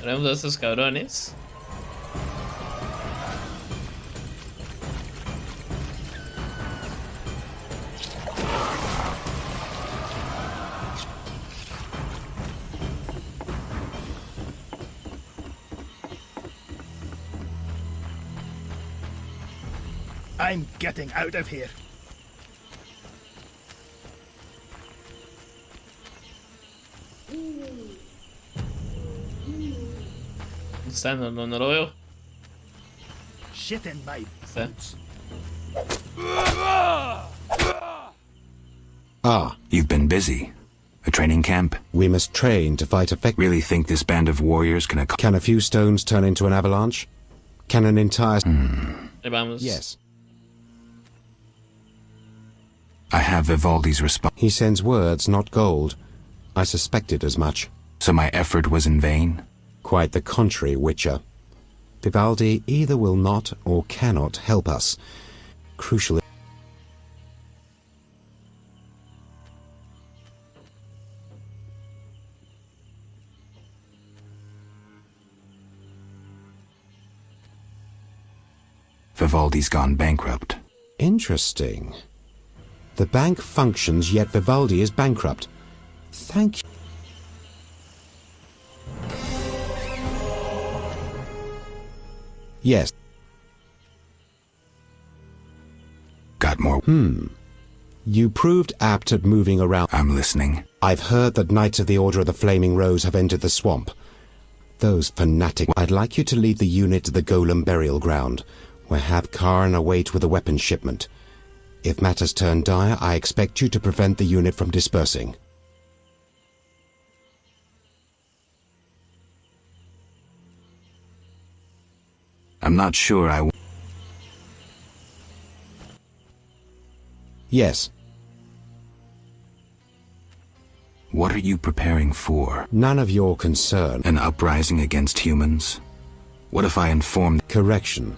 Tenemos a estos cabrones. I'm getting out of here. Está, no lo veo. Shit in my boots. Ah, you've been busy. A training camp? We must train to fight effectively. Really think this band of warriors can Can a few stones turn into an avalanche? Can an entire... Yes. I have Vivaldi's response. He sends words, not gold. I suspected as much. So my effort was in vain? Quite the contrary, Witcher. Vivaldi either will not or cannot help us. Crucially... Vivaldi's gone bankrupt. Interesting. The bank functions, yet Vivaldi is bankrupt. Thank you. Yes. Got more. You proved apt at moving around. I'm listening. I've heard that Knights of the Order of the Flaming Rose have entered the swamp. Those fanatic... I'd like you to lead the unit to the Golem burial ground, where Hab Khan await with a weapon shipment. If matters turn dire, I expect you to prevent the unit from dispersing. I'm not sure I... Yes. What are you preparing for? None of your concern. An uprising against humans? What if I inform... Correction.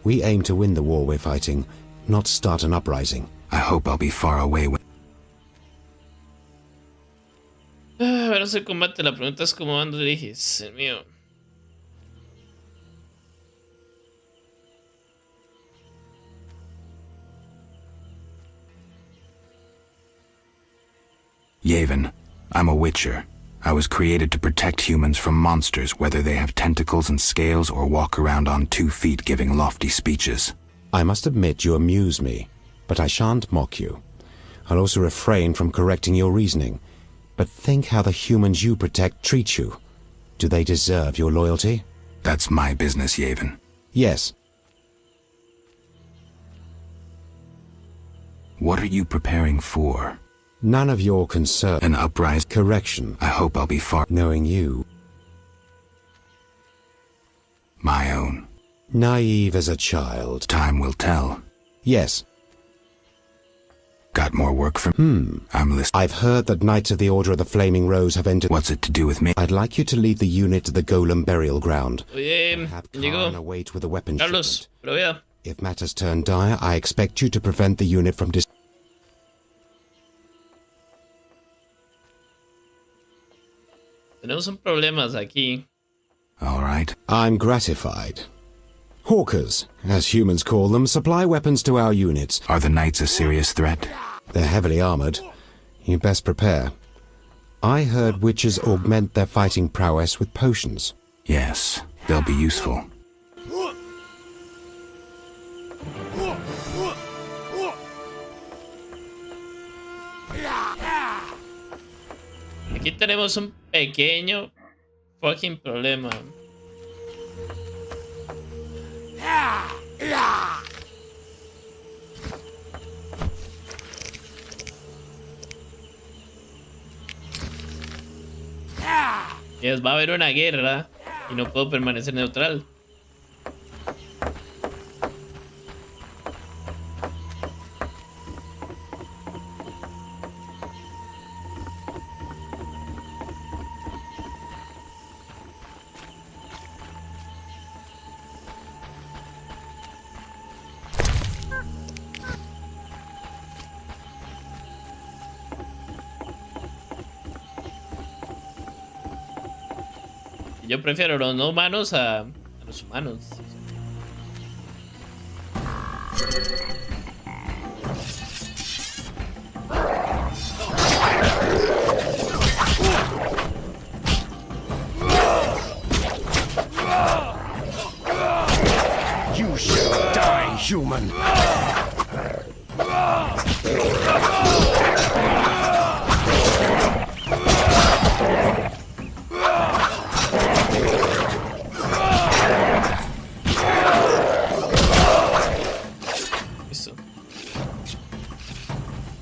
We aim to win the war we're fighting, not start an uprising. I hope I'll be far away when... Verás el combate, la pregunta es cómo bando diriges, el mío. Yavin, I'm a witcher. I was created to protect humans from monsters, whether they have tentacles and scales or walk around on 2 feet giving lofty speeches. I must admit you amuse me, but I shan't mock you. I'll also refrain from correcting your reasoning. But think how the humans you protect treat you. Do they deserve your loyalty? That's my business, Yavin. Yes. What are you preparing for? None of your concern. An uprising. Correction. I hope I'll be far... Knowing you. My own. Naive as a child. Time will tell. Yes. Got more work for... I'm listening. I've heard that Knights of the Order of the Flaming Rose have entered... What's it to do with me? I'd like you to lead the unit to the Golem burial ground. Oye, llegó. Await with a weapon Carlos, shipment. pero vea. If matters turn dire, I expect you to prevent the unit from... Tenemos un problemas aquí. All right. I'm gratified. Hawkers, as humans call them, supply weapons to our units. Are the knights a serious threat? They're heavily armored. You best prepare. I heard witches augment their fighting prowess with potions. Yes, they'll be useful. Aquí tenemos un pequeño fucking problema. Yes, va a haber una guerra y no puedo permanecer neutral. Yo prefiero los no humanos a los humanos. You shall die, human.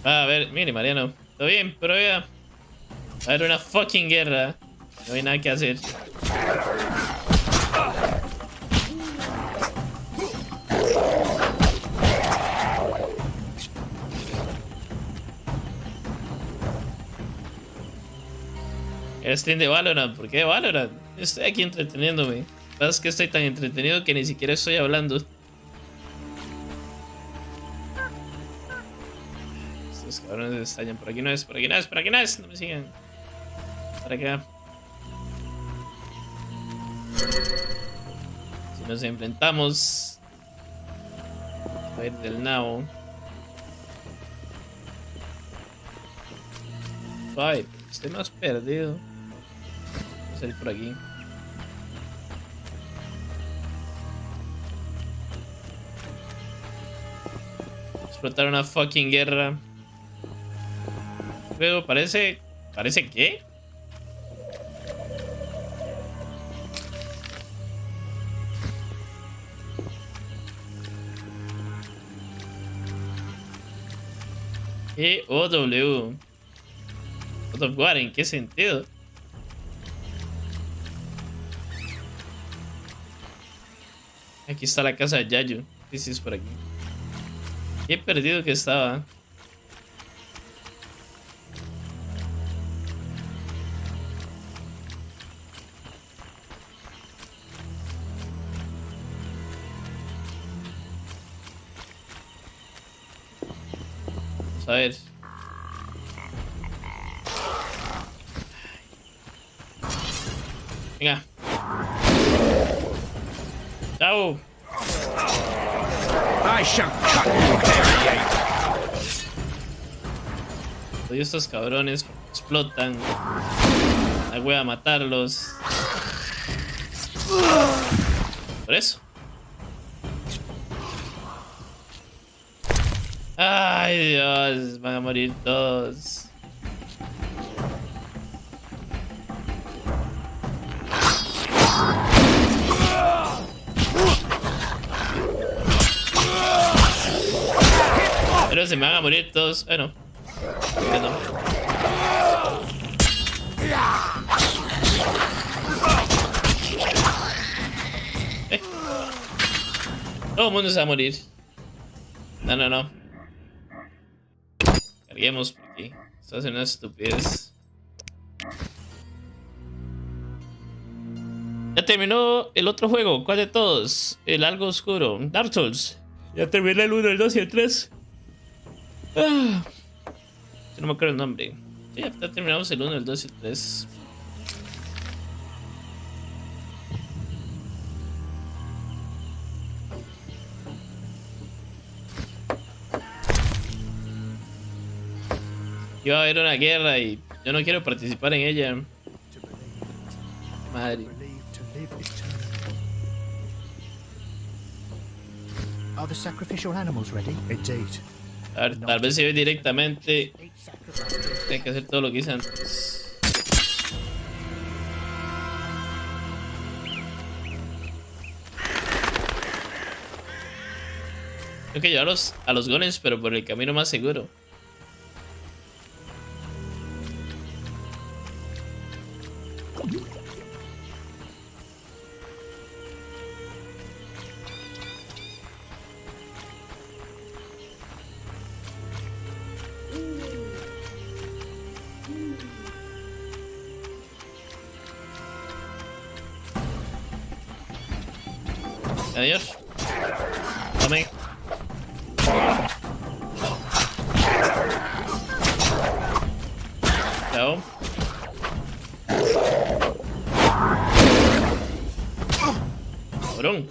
A ver, mire, Mariano. Todo bien, pero ya. Va a haber una fucking guerra. No hay nada que hacer. El stream de Valorant. ¿Por qué Valorant? Estoy aquí entreteniéndome. Lo que pasa es que estoy tan entretenido que ni siquiera estoy hablando. Estos cabrones estallan. Por aquí no es, por aquí no es, por aquí no es. No me sigan. Para acá. Si nos enfrentamos, va a ir del nabo. Ay, estoy más perdido. Voy a salir por aquí. Explotar una fucking guerra. Luego parece... ¿Parece qué? E-O-W. God of War, ¿en qué sentido? Aquí está la casa de Yayu. Sí, sí, es por aquí. Qué perdido que estaba. Vamos a ver. Venga. Chao. I shall cut you, hairy ape. Odio estos cabrones explotan. Ay, voy a matarlos. Por eso. Ay, Dios, van a morir todos. Pero se me van a morir todos. Bueno. Todo el mundo se va a morir. No, no, no. Carguemos porque esto hace una estupidez. Ya terminó el otro juego. ¿Cuál de todos? El algo oscuro. Dark Souls. Ya terminé el 1, el 2 y el 3. Ah, no me acuerdo el nombre. Sí, ya terminamos el 1, el 2 y el 3. Iba a haber una guerra y yo no quiero participar en ella. Madre. Are the sacrificial animals ready? Indeed. Tal vez se ve directamente. Hay que hacer todo lo que hice antes. Tengo que llevarlos a los golems, pero por el camino más seguro. Adiós. Tome. Chao. Cabrón.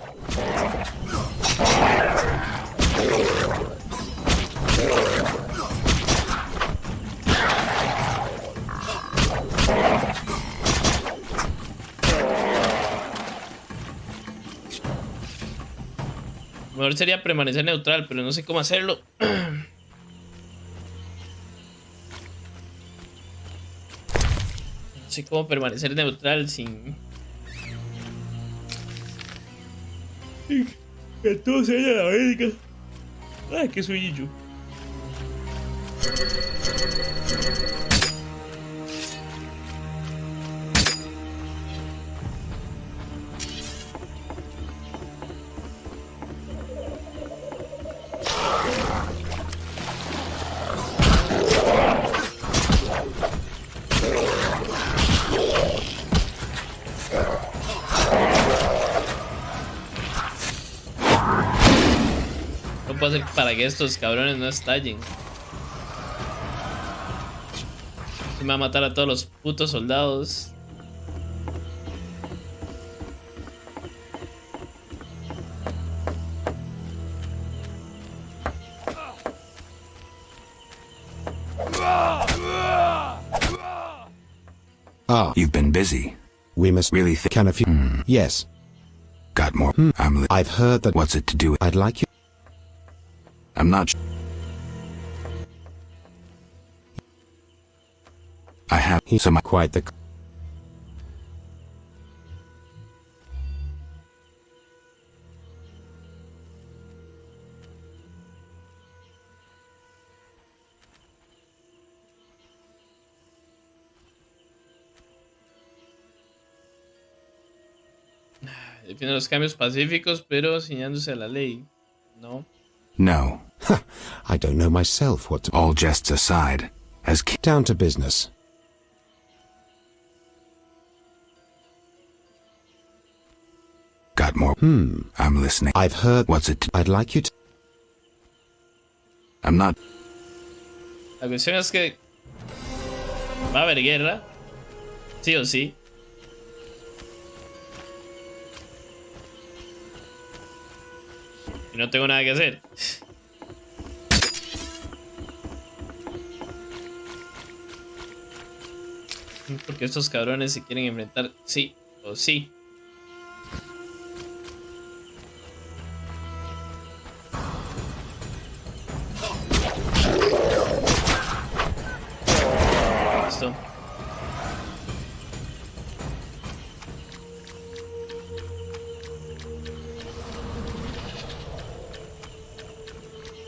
Lo mejor sería permanecer neutral, pero no sé cómo hacerlo. No sé cómo permanecer neutral sin... Que todo se vaya a la verga. Ay, que soy yo. Hacer para que estos cabrones no estallen. Se me va a matar a todos los putos soldados. Ah, you've been busy. We must really can a few. Yes. Got more. I've heard that. What's it to do? I'd like you. I'm not sure. I have some quite the. Defiende los cambios pacíficos, pero ciñándose a la ley. No. No. I don't know myself what to... All jests aside, as... Down to business. Got more. I'm listening. I've heard... What's it? I'd like you to... I'm not... La cuestión es que va a haber guerra, sí o sí. Y no tengo nada que hacer. Porque estos cabrones se quieren enfrentar sí o sí. Listo.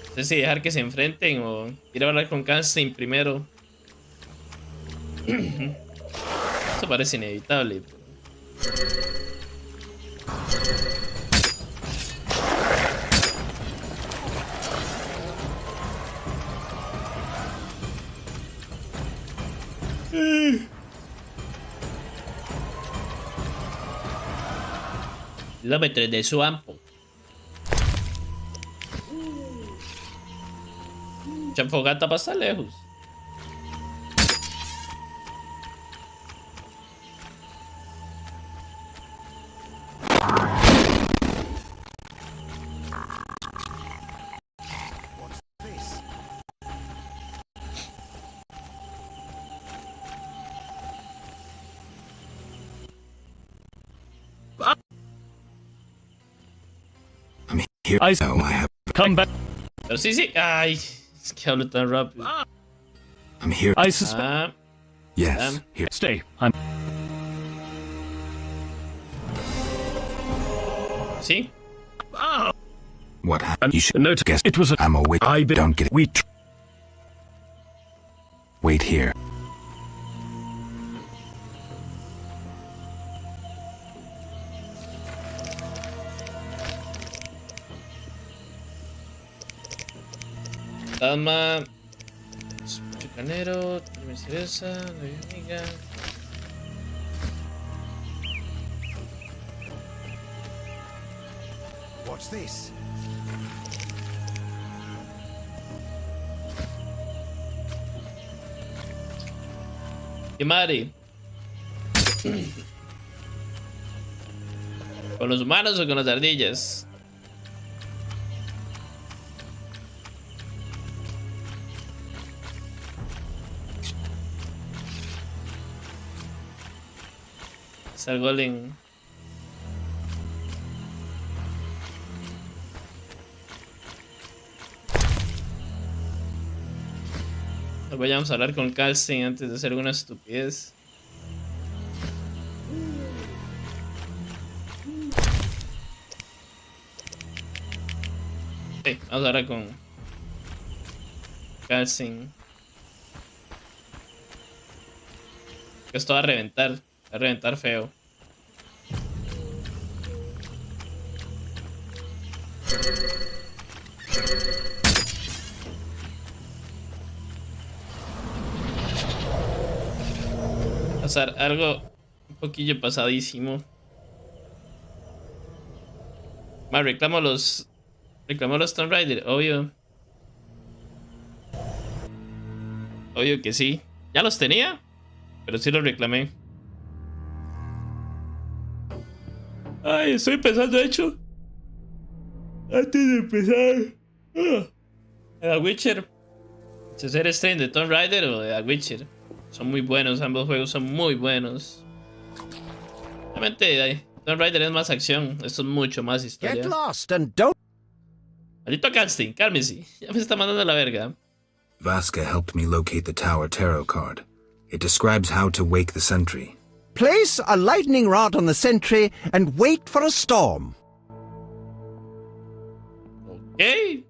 No sé si dejar que se enfrenten o ir a hablar con Canstein primero. Esto parece inevitable. Kilómetros de suampo. Mucha fogata pasa lejos. Here I have come back. Pero sí, sí. Ay, es que hablo tan rápido. I'm here. I suspect. Yes. Here. Stay. I'm. See? What happened? You should note. Guess it was. I'm awake. Don't get it. Wait here. Dama, Chicanero, Torre Misteriosa, amiga. What's this? ¿Qué madre? ¿Con los humanos o con las ardillas? El golem. Vayamos a hablar con Calstin antes de hacer alguna estupidez. Sí, vamos a hablar con Calstin. Esto va a reventar feo. Pasar algo un poquillo pasadísimo. Más reclamo los Tomb Raider, obvio. Obvio que sí. Ya los tenía, pero sí los reclamé. Ay, estoy empezando, de hecho. Antes de empezar. The Witcher. Si hacer stream de Tomb Raider o de The Witcher. Son muy buenos, ambos juegos son muy buenos. Realmente, Tomb Raider es más acción. Esto es mucho más historia. Get lost and don't. Maldito Canstein, cálmese. Ya me está mandando a la verga. Vasca helped me locate the Tower Tarot card. It describes how to wake the sentry. Place a lightning rod on the sentry and wait for a storm. Ok.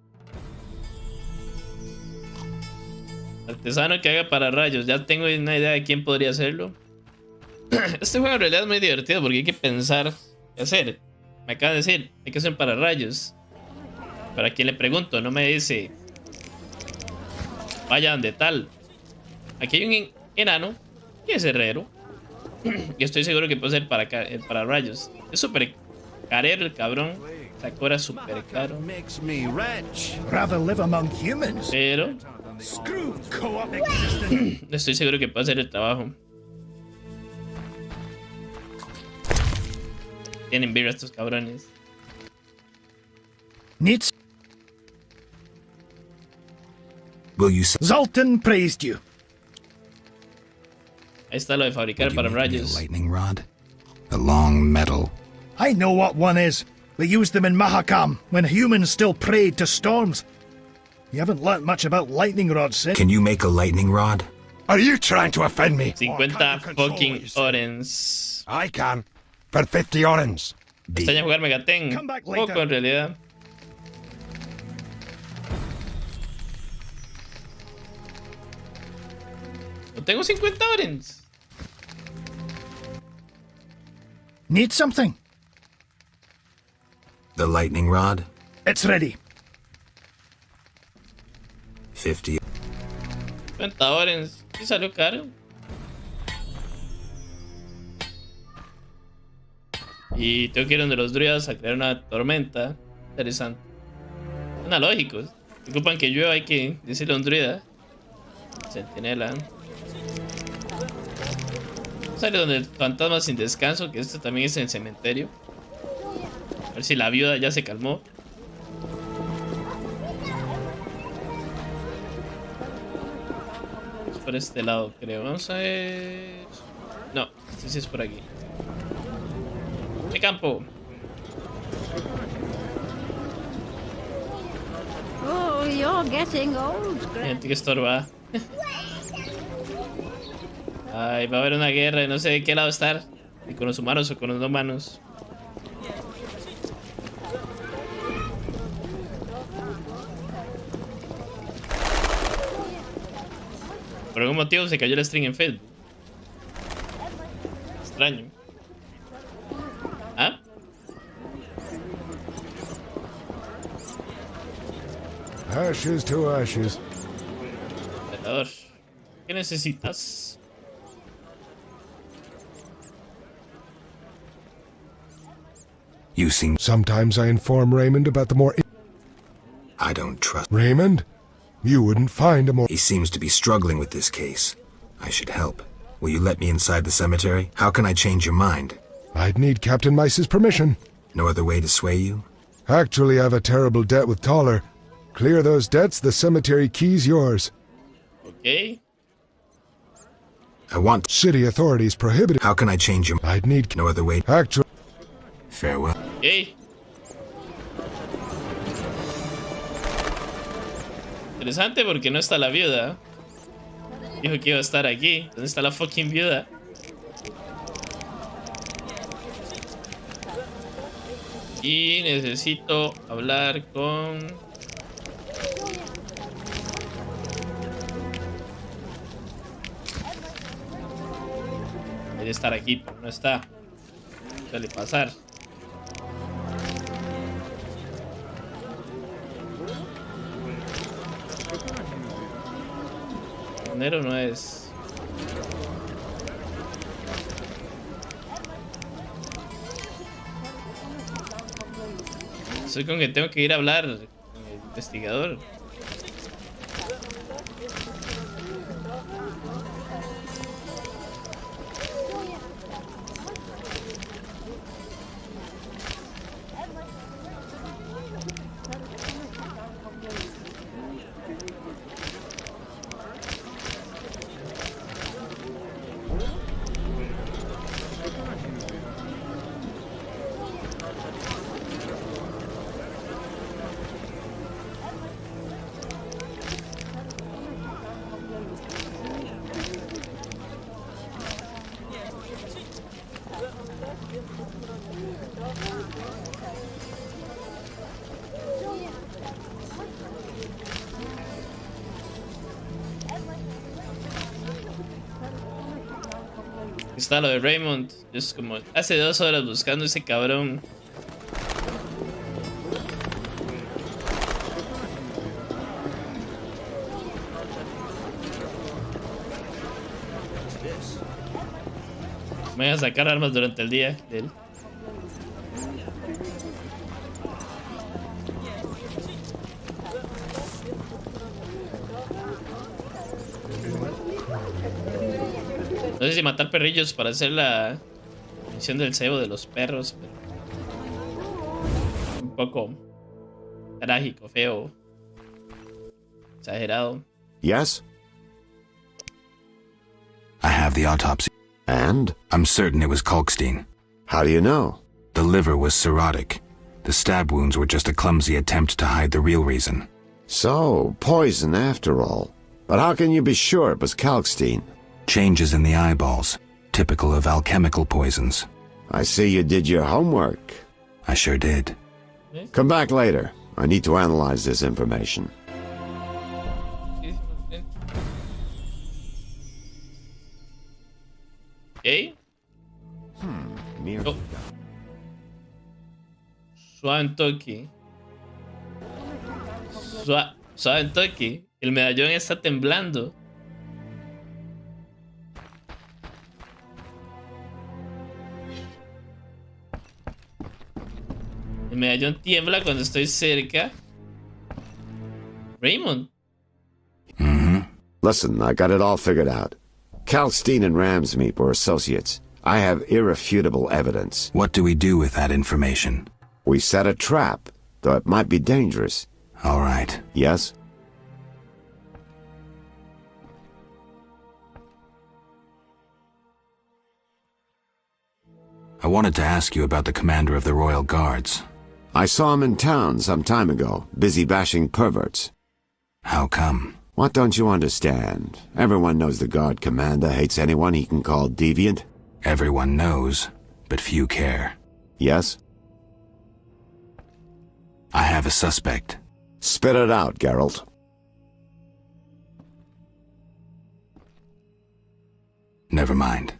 Artesano que haga para rayos. Ya tengo una idea de quién podría hacerlo. Este juego en realidad es muy divertido porque hay que pensar qué hacer. Me acaba de decir, hay que hacer para rayos. Para quien le pregunto, no me dice vaya donde tal. Aquí hay un enano y es herrero. Y estoy seguro que puede ser para rayos. Es súper carero el cabrón. Sakura es súper caro. Rather live among humans. Pero Screw co-op existence. Estoy seguro que puede hacer el trabajo. Tienen birra estos cabrones. Needs. Will you Zoltan praised you. Ahí está lo de fabricar para rayos. lightning rod? A long metal. I know what one is. We used them in Mahakam when humans still prayed to storms. You haven't learnt much about lightning rods since. Can you make a lightning rod? Are you trying to offend me? 50 fucking orens. I can. For 50 orens. Extraña jugar Megaten. Poco en realidad. No tengo 50 orens. Need something? The lightning rod? It's ready. 50. 50 orens. ¿Sí salió caro? Y tengo que ir donde los druidas a crear una tormenta. Interesante. Son lógicos. Si ocupan que llueva, hay que decirle a un druida. Centinela. Sale donde el fantasma sin descanso, que esto también es en el cementerio. A ver si la viuda ya se calmó. Es por este lado, creo. Vamos a ver. No, este sí es por aquí. De campo. Oh, you're getting old, Hay gente que estorba. Ay, va a haber una guerra y no sé de qué lado estar. Si con los humanos o con los no humanos. Por algún motivo se cayó el string en Facebook. Extraño. ¿Ah? Ashes to ashes. Pecador. ¿Qué necesitas? You seem... Sometimes I inform Raymond about the more... I don't trust... Raymond? You wouldn't find a more... He seems to be struggling with this case. I should help. Will you let me inside the cemetery? How can I change your mind? I'd need Captain Mice's permission. No other way to sway you? Actually, I have a terrible debt with Toller. Clear those debts, the cemetery key's yours. Okay. I want... City authorities prohibited... How can I change your... I'd need... No other way... Actually... Farewell. Okay. Interesante porque no está la viuda. Dijo que iba a estar aquí. ¿Dónde está la fucking viuda? Y necesito hablar con... Debe estar aquí, pero no está. Suele pasar. Enero no es. Soy con que tengo que ir a hablar con el investigador. Está lo de Raymond. Es como hace 2 horas buscando ese cabrón. Me voy a sacar armas durante el día de él. No sé si matar perrillos para hacer la misión del cebo de los perros, pero un poco trágico, feo, exagerado. Yes? I have the autopsy. And? I'm certain it was Kalkstein. How do you know? The liver was cirrhotic. The stab wounds were just a clumsy attempt to hide the real reason. So, poison after all. But how can you be sure it was Kalkstein? Changes in the eyeballs, typical of alchemical poisons. I see you did your homework. I sure did. Come back later. I need to analyze this information. Okay. Oh. Suave un toque. Suave un toque. El medallón está temblando. El medallón tiembla cuando estoy cerca. Raymond. Listen, I got it all figured out. Kalkstein and Ramsmeet were associates. I have irrefutable evidence. What do we do with that information? We set a trap, though it might be dangerous. All right. Yes? I wanted to ask you about the commander of the Royal Guards. I saw him in town some time ago, busy bashing perverts. How come? What don't you understand? Everyone knows the Guard commander hates anyone he can call deviant. Everyone knows, but few care. Yes? I have a suspect. Spit it out, Geralt. Never mind.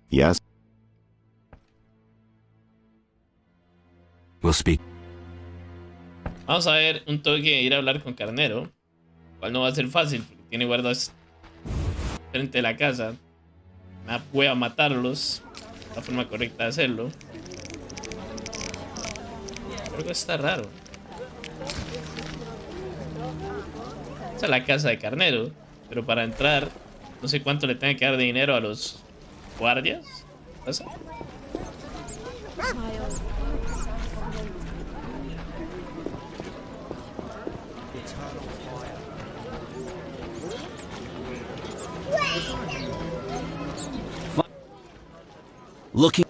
Yes? We'll speak. Vamos a ver un toque ir a hablar con Carnero. Cual no va a ser fácil porque tiene guardas frente a la casa. Me voy a matarlos. La forma correcta de hacerlo. Creo que está raro. Esa es la casa de Carnero. Pero para entrar, no sé cuánto le tenga que dar de dinero a los guardias. ¿Pasa? Looking.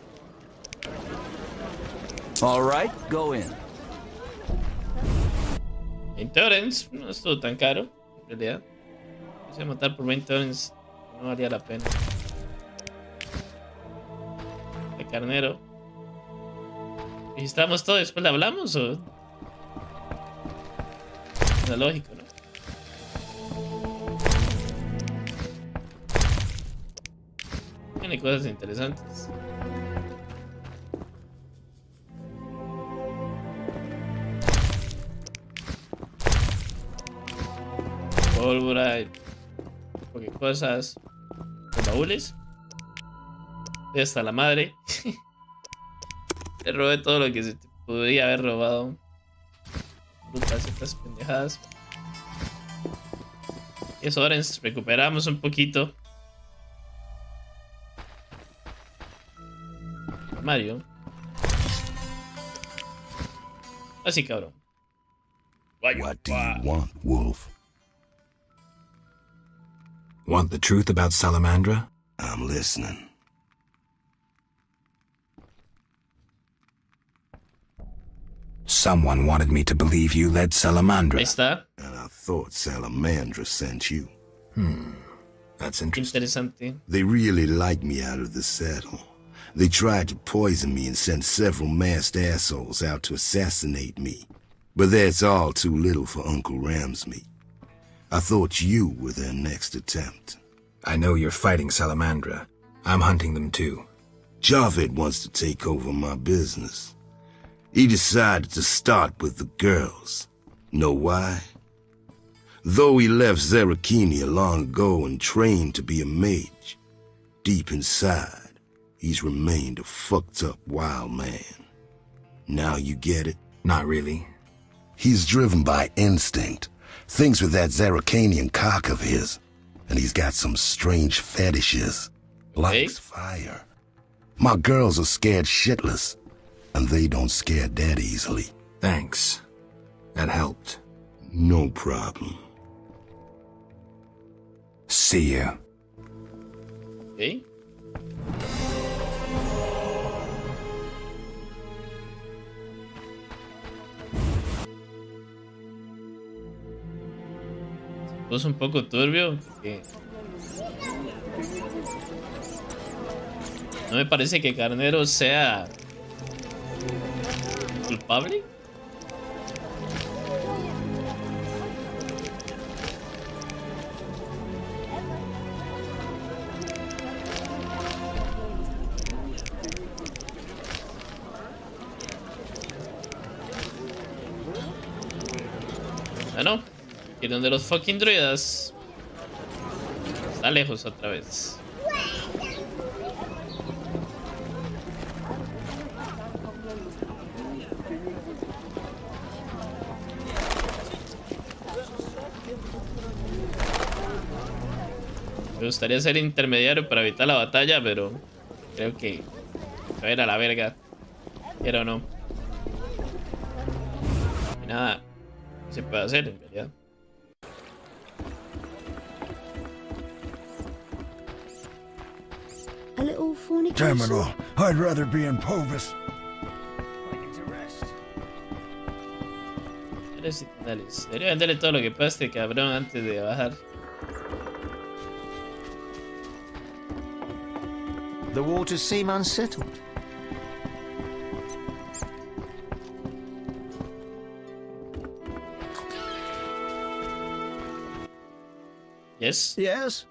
All right, go in. 20 orens, no estuvo tan caro, en realidad. Quise matar por 20 orens, no valía la pena. De Carnero. ¿Registramos todo y después le hablamos o...? Es lógico, ¿no? Tiene cosas interesantes. Pólvora y porque cosas. Los baúles. Y hasta la madre. Le robé todo lo que se podría haber robado. Frutas, estas pendejadas. Y eso, ahora recuperamos un poquito. Mario. Así, cabrón. What do you want, Wolf? Want the truth about Salamandra? I'm listening. Someone wanted me to believe you led Salamandra. Ahí está. And I thought Salamandra sent you. That's interesting. Interesante. They really like me out of the saddle. They tried to poison me and sent several masked assholes out to assassinate me. But that's all too little for Uncle Ramsmeet. I thought you were their next attempt. I know you're fighting Salamandra. I'm hunting them too. Javed wants to take over my business. He decided to start with the girls. Know why? Though he left Zerakini long ago and trained to be a mage, deep inside, he's remained a fucked up wild man. Now you get it? Not really. He's driven by instinct, Things with that Zeracanian cock of his. And he's got some strange fetishes. Likes fire. My girls are scared shitless. And they don't scare that easily. Thanks. That helped. No problem. See you. Okay. Se puso un poco turbio porque no me parece que Carnero sea culpable. Bueno, y donde los fucking druidas. Está lejos otra vez. Me gustaría ser intermediario para evitar la batalla, pero creo que se va a ir a la verga. Quiero o no. Y nada se puede hacer en realidad. A little fornication. Terminal, I'd rather be in Povis. Debería venderle todo lo que pueda a este cabrón antes de bajar. The waters seem unsettled. Yes. Yes.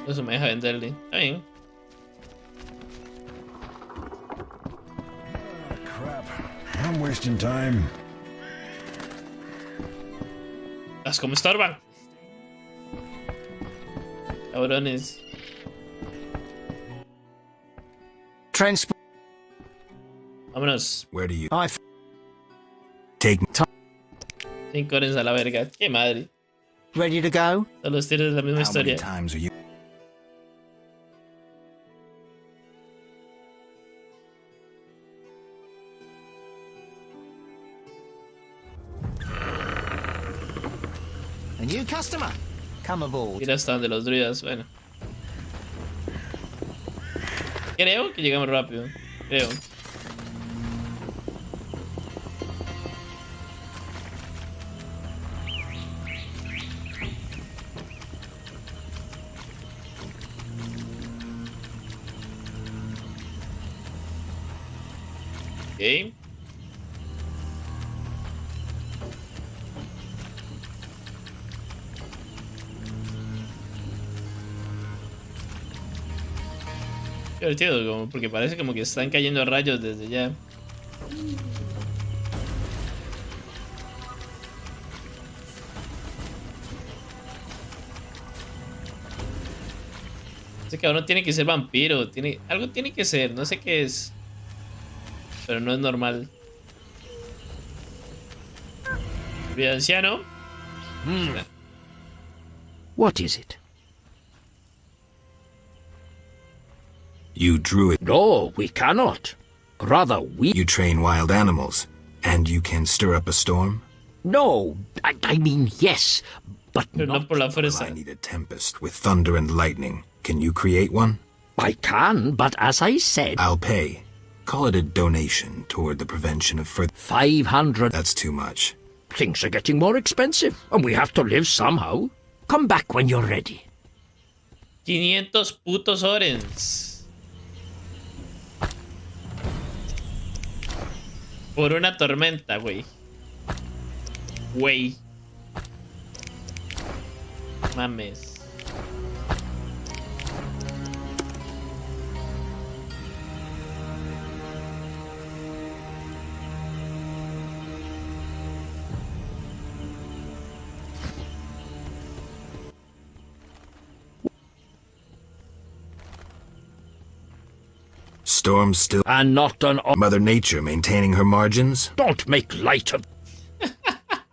Eso me deja venderle. Está bien. Crap. I'm wasting time. Las como estorban. Cabrones. Transport. Vámonos. Where do you... Take... 5 horas a la verga. Qué madre. Ready to go? Todos los tiros de la misma historia. times are you... A new customer. Come aboard. Ir hasta donde los druidas. Bueno. Creo que llegamos rápido. Creo. Ok. Divertido, como porque parece como que están cayendo rayos desde ya. Ese cabrón tiene que ser vampiro, algo tiene que ser, no sé qué es. Pero no es normal. Vida anciano. What is it? You drew it. No, we cannot. Rather, we... You train wild animals, and you can stir up a storm? No, I mean yes, but not... por la fuerza. Well, I need a tempest with thunder and lightning. Can you create one? I can, but as I said... I'll pay. Call it a donation toward the prevention of further... 500... That's too much. Things are getting more expensive, and we have to live somehow. Come back when you're ready. 500 putos orens. Por una tormenta, güey. Güey. Mames. Storms still... And not done... Mother Nature maintaining her margins? Don't make light of...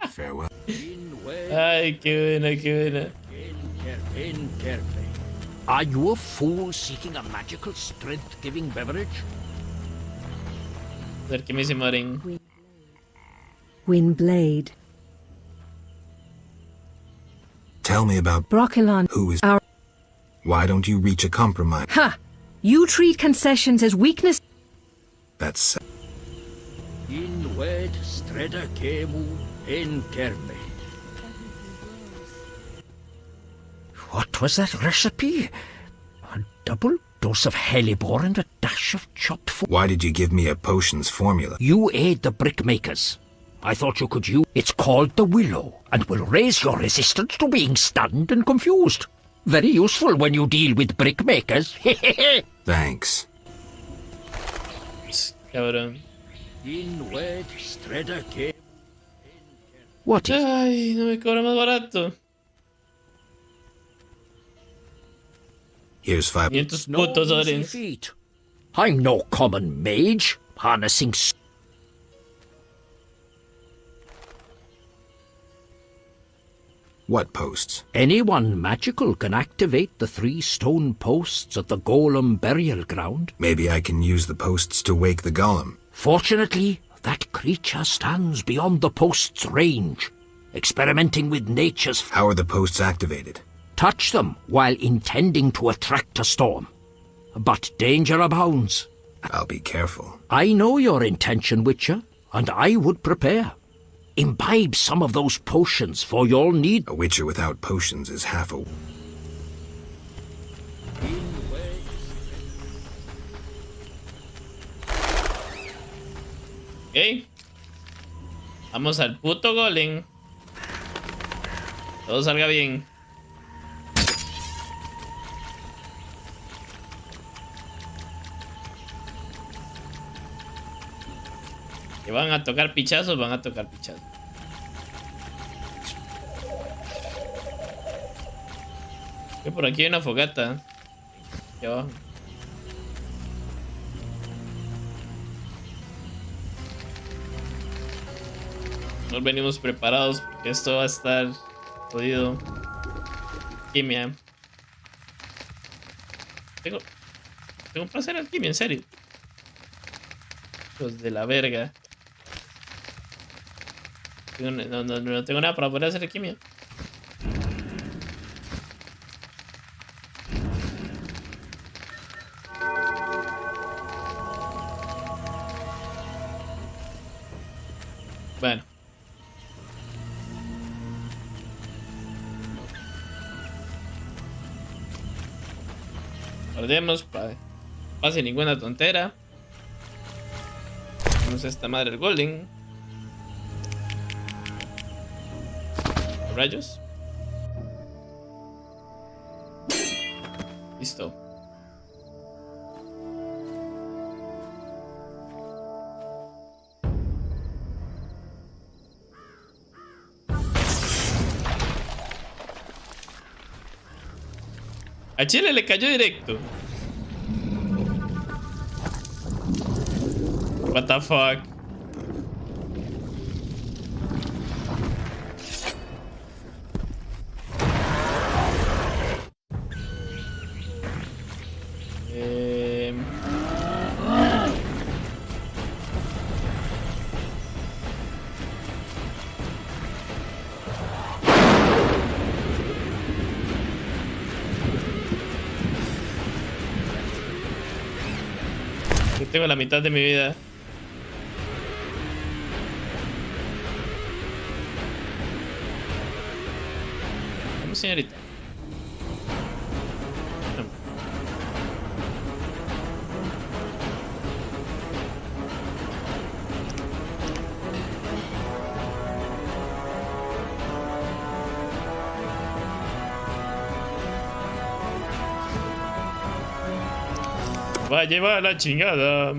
Farewell. Ay, qué buena, qué buena. Are you a fool seeking a magical strength-giving beverage? A ver qué me dice Marin. Windblade. Tell me about... Brochelon. Who is... Our... Why don't you reach a compromise? Ha! You treat concessions as weakness. That's... Inwed streda kemu in kerme. What was that recipe? A double dose of hellebore and a dash of chopped food. Why did you give me a potions formula? You aid the brickmakers. I thought you could use... It's called the Willow, and will raise your resistance to being stunned and confused. Very useful when you deal with brickmakers. Thanks. Cabrón. What is... Ay, no me cobra más barato. Here's 500 putos dólares. Feet. I'm no common mage, harnessing... What posts? Anyone magical can activate the 3 stone posts at the golem burial ground. Maybe I can use the posts to wake the golem. Fortunately, that creature stands beyond the posts' range, experimenting with nature's... How are the posts activated? Touch them while intending to attract a storm. But danger abounds. I'll be careful. I know your intention, Witcher, and I would prepare. Imbibe some of those potions, for you'll need... A witcher without potions is half a... Ok. Vamos al puto golem. Todo salga bien. Que van a tocar pichazos, van a tocar pichazos. Que por aquí hay una fogata. Aquí abajo. Nos venimos preparados porque esto va a estar jodido. Alquimia. Tengo para hacer alquimia, en serio. Los de la verga. No tengo nada para poder hacer alquimia. Bueno. Guardemos para que pase ninguna tontera. Tenemos esta madre el golem. Rayos. Listo. A Chile le cayó directo. What the fuck? Yo tengo la mitad de mi vida. Vamos, señorita. Va a llevar la chingada.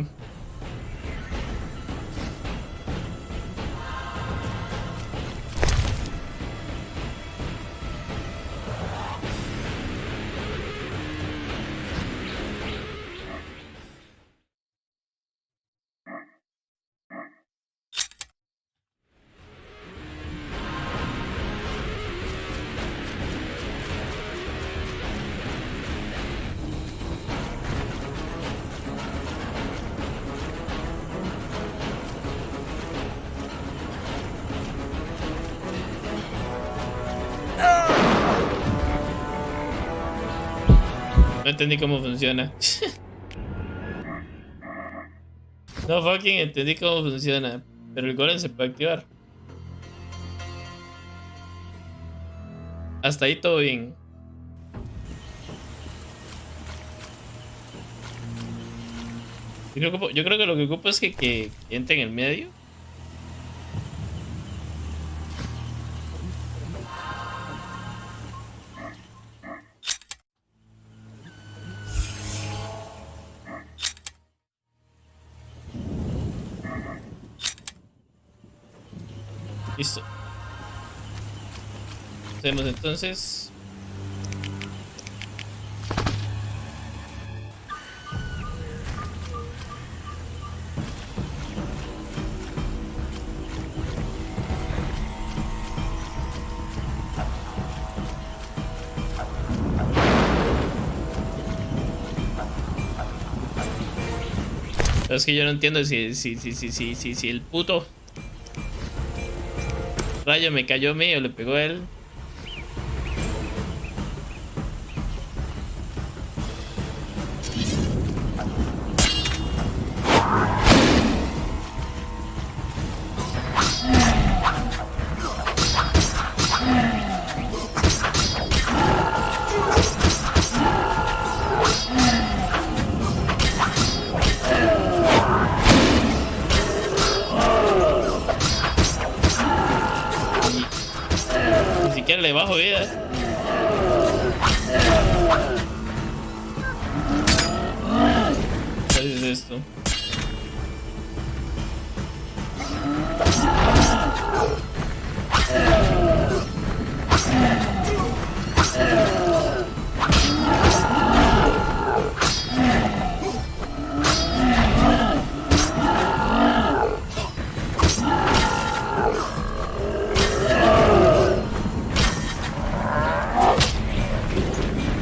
No entendí cómo funciona. No fucking entendí cómo funciona. Pero el golem se puede activar. Hasta ahí todo bien. Yo creo que lo que ocupo es que entre en el medio. Listo. Hacemos entonces. Pero es que yo no entiendo si el puto rayo me cayó a mí o le pegó a él. Ni siquiera le bajo vida. ¿Qué es esto?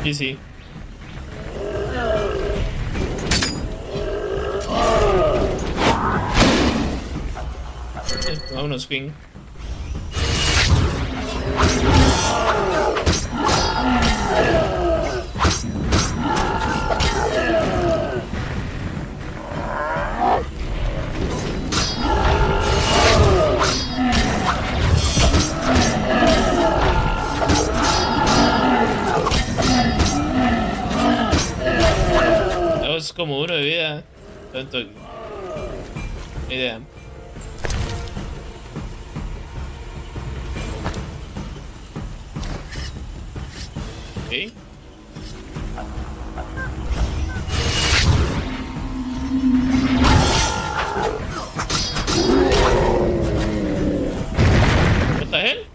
Sí, sí. Vámonos, swing. Es como uno de vida. Tanto. Idea. Ok. What the hell?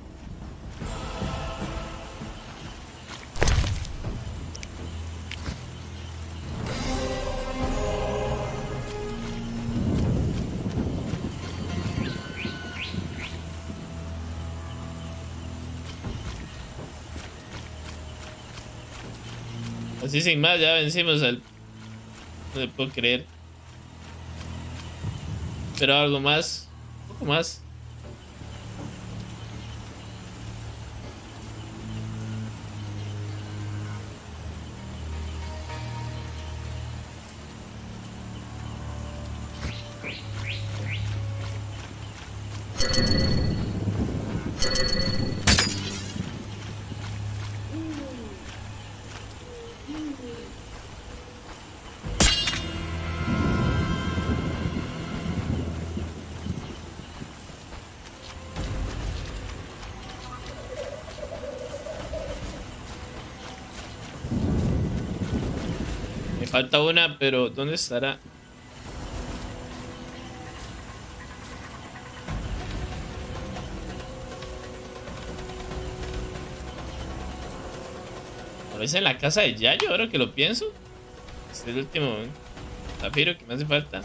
Así sin más, ya vencimos al... No me puedo creer. Pero algo más. Un poco más. Me falta una, pero ¿dónde estará? A veces en la casa de Yayo, ahora que lo pienso. Es el último zafiro que me hace falta.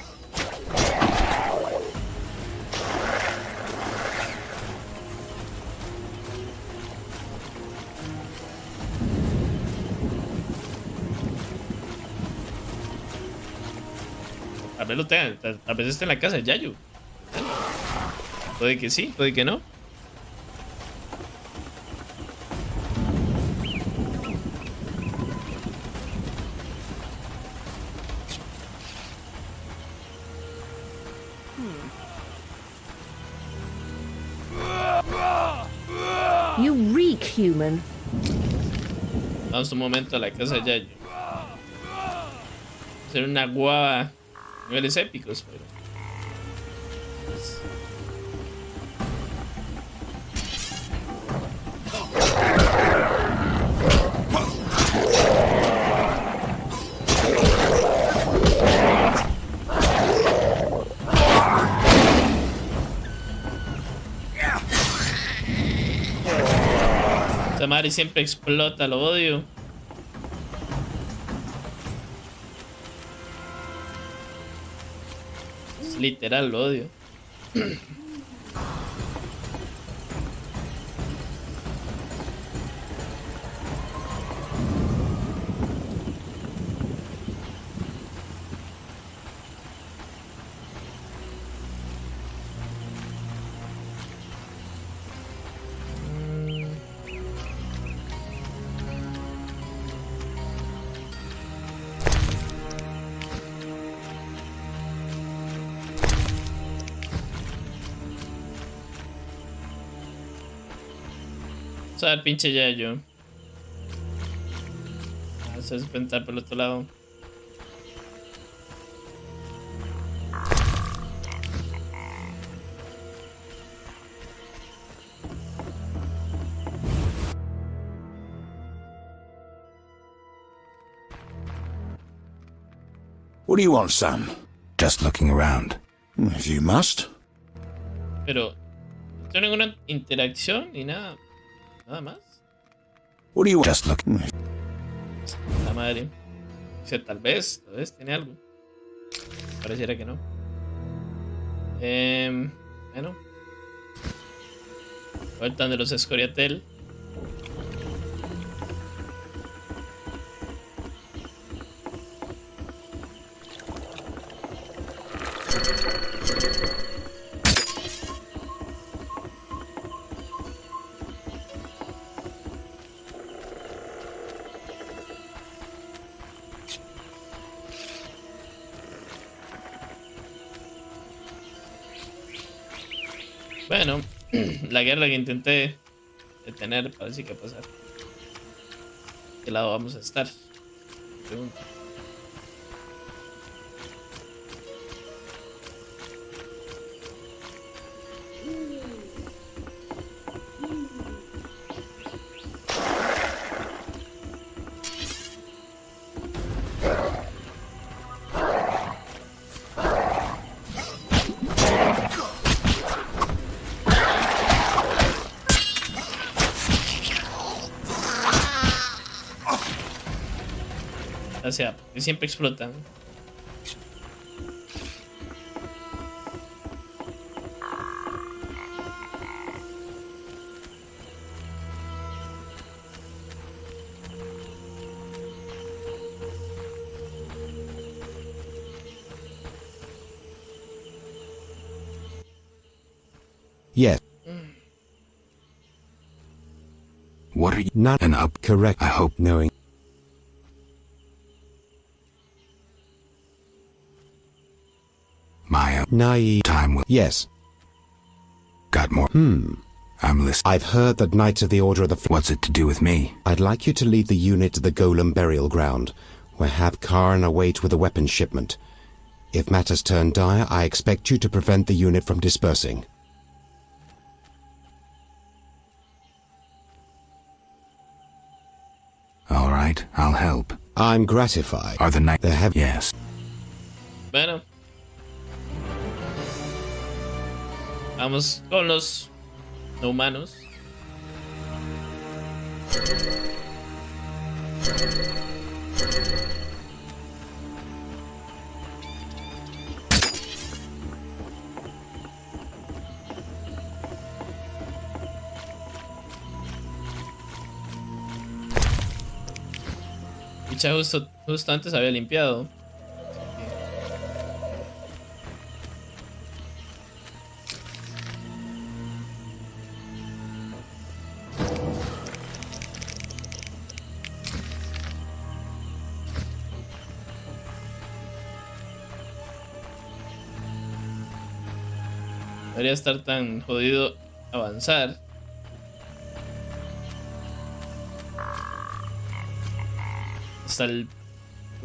Tal vez lo tenga, tal vez esté en la casa de Yayo. Puede que sí, puede que no. You reek, human. Vamos un momento a la casa de Yayo. Hacer una guava. Niveles épicos, pero. Esta madre siempre explota, lo odio. Es literal, lo odio. Vamos a ver, pinche Yayo. Vamos a despentar por el otro lado. What do you want, son? Just looking around. If you must. Pero no tengo ninguna interacción ni nada. Nada más. What do you want? Just looking. La madre. O sea, tal vez tiene algo. Pareciera que no. Bueno. Vueltan de los Scoia'tael. Bueno, la guerra que intenté detener parece que va a pasar. ¿De qué lado vamos a estar? Pregunta. O sea, que siempre explotan. Yes. What are you? Not an up. Correct. I hope. Knowing. My Naive. time will. Yes. Got more. I'm listening. I've heard that Knights of the Order of the... What's it to do with me? I'd like you to lead the unit to the Golem burial ground, where Hab Khan await with a weapons shipment. If matters turn dire, I expect you to prevent the unit from dispersing. All right, I'll help. I'm gratified. Are the knights... They have... Yes. Bueno. Vamos con los no humanos. Dicha justo antes había limpiado. debería estar tan jodido avanzar. Hasta el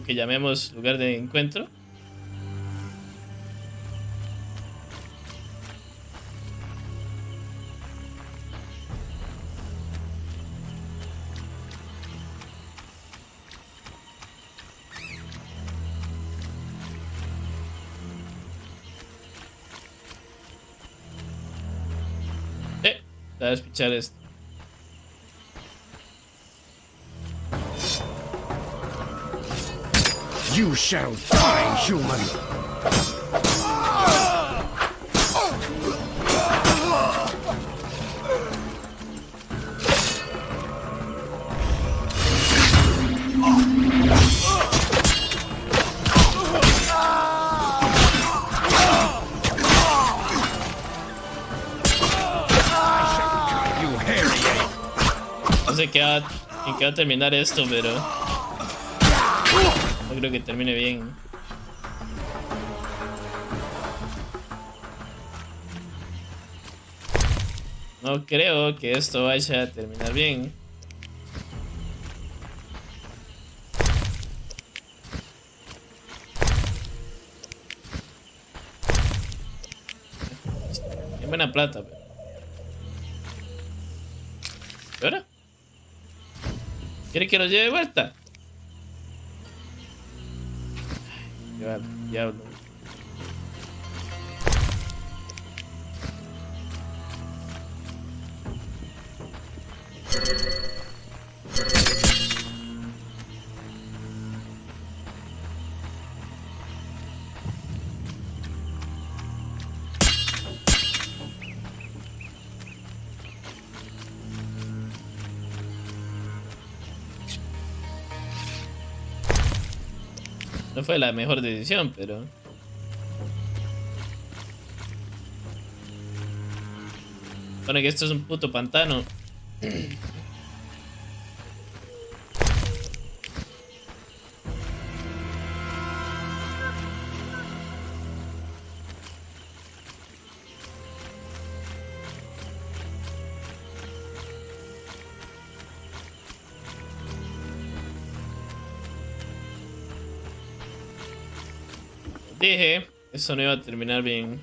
que llamemos lugar de encuentro. Voy a despichar esto. You shall die, human. No sé en qué va a terminar esto, pero no creo que termine bien. No creo que esto vaya a terminar bien. Qué buena plata, pero... ¿Y ahora? ¿Quiere que lo lleve de vuelta? Diablo. No fue la mejor decisión, pero... Bueno, que esto es un puto pantano. Dije, eso no iba a terminar bien.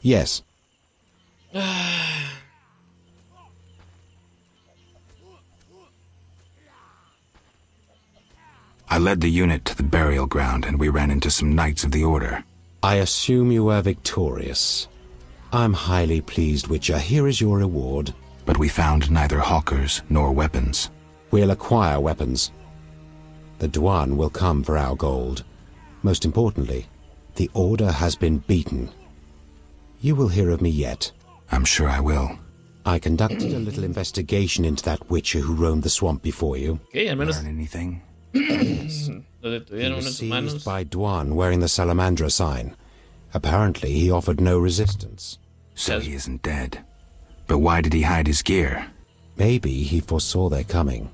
Yes. I led the unit to the burial ground and we ran into some knights of the order. I assume you were victorious. I'm highly pleased, Witcher. Here is your reward. But we found neither hawkers nor weapons. We'll acquire weapons. The Dwan will come for our gold. Most importantly, the Order has been beaten. You will hear of me yet. I'm sure I will. I conducted a little investigation into that Witcher who roamed the swamp before you. Okay, al menos... Learn anything? Yes. He was seized by Dwan wearing the Salamandra sign. Apparently he offered no resistance. So he isn't dead. But why did he hide his gear? Maybe he foresaw their coming.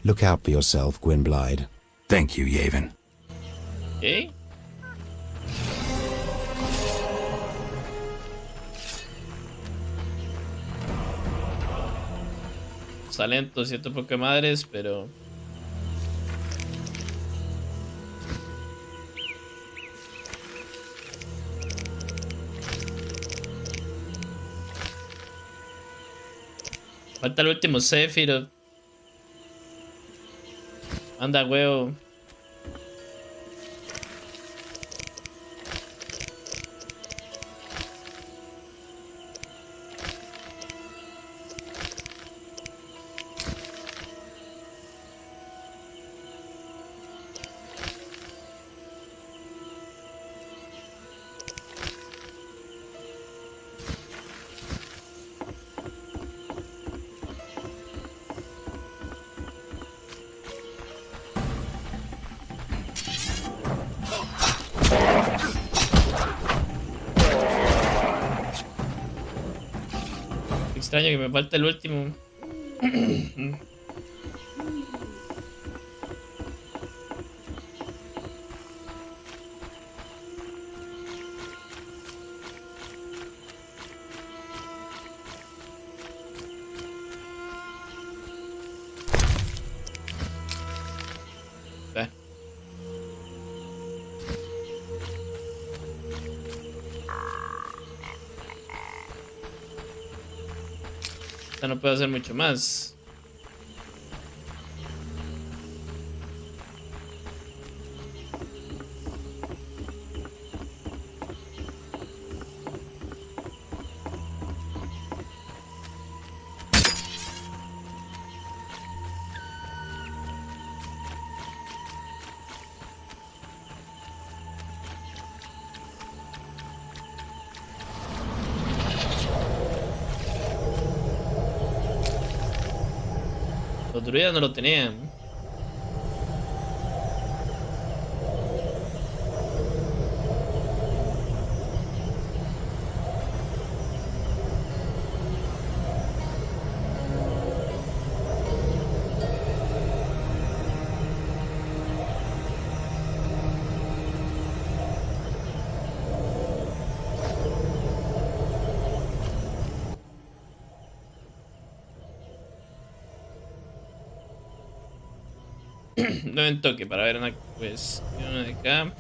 Look out for yourself, Gwynblyde. Thank you, Yavin. Okay. Talento, cierto poco de madres, pero... Falta el último Sephirots. Anda, huevo. extraño que me falta el último. No puedo hacer mucho más. Los druidas no lo tenían. No me toque para ver una cuestión de acá.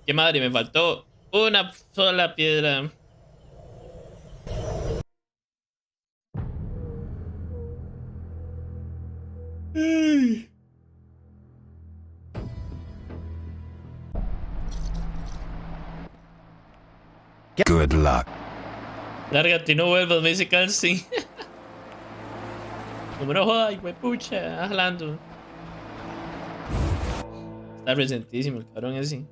¡Qué madre! Me faltó una sola piedra. Good luck. Lárgate y no vuelvas, me dice Calcin. Número joda, huepucha, hablando. Está presentísimo el cabrón ese.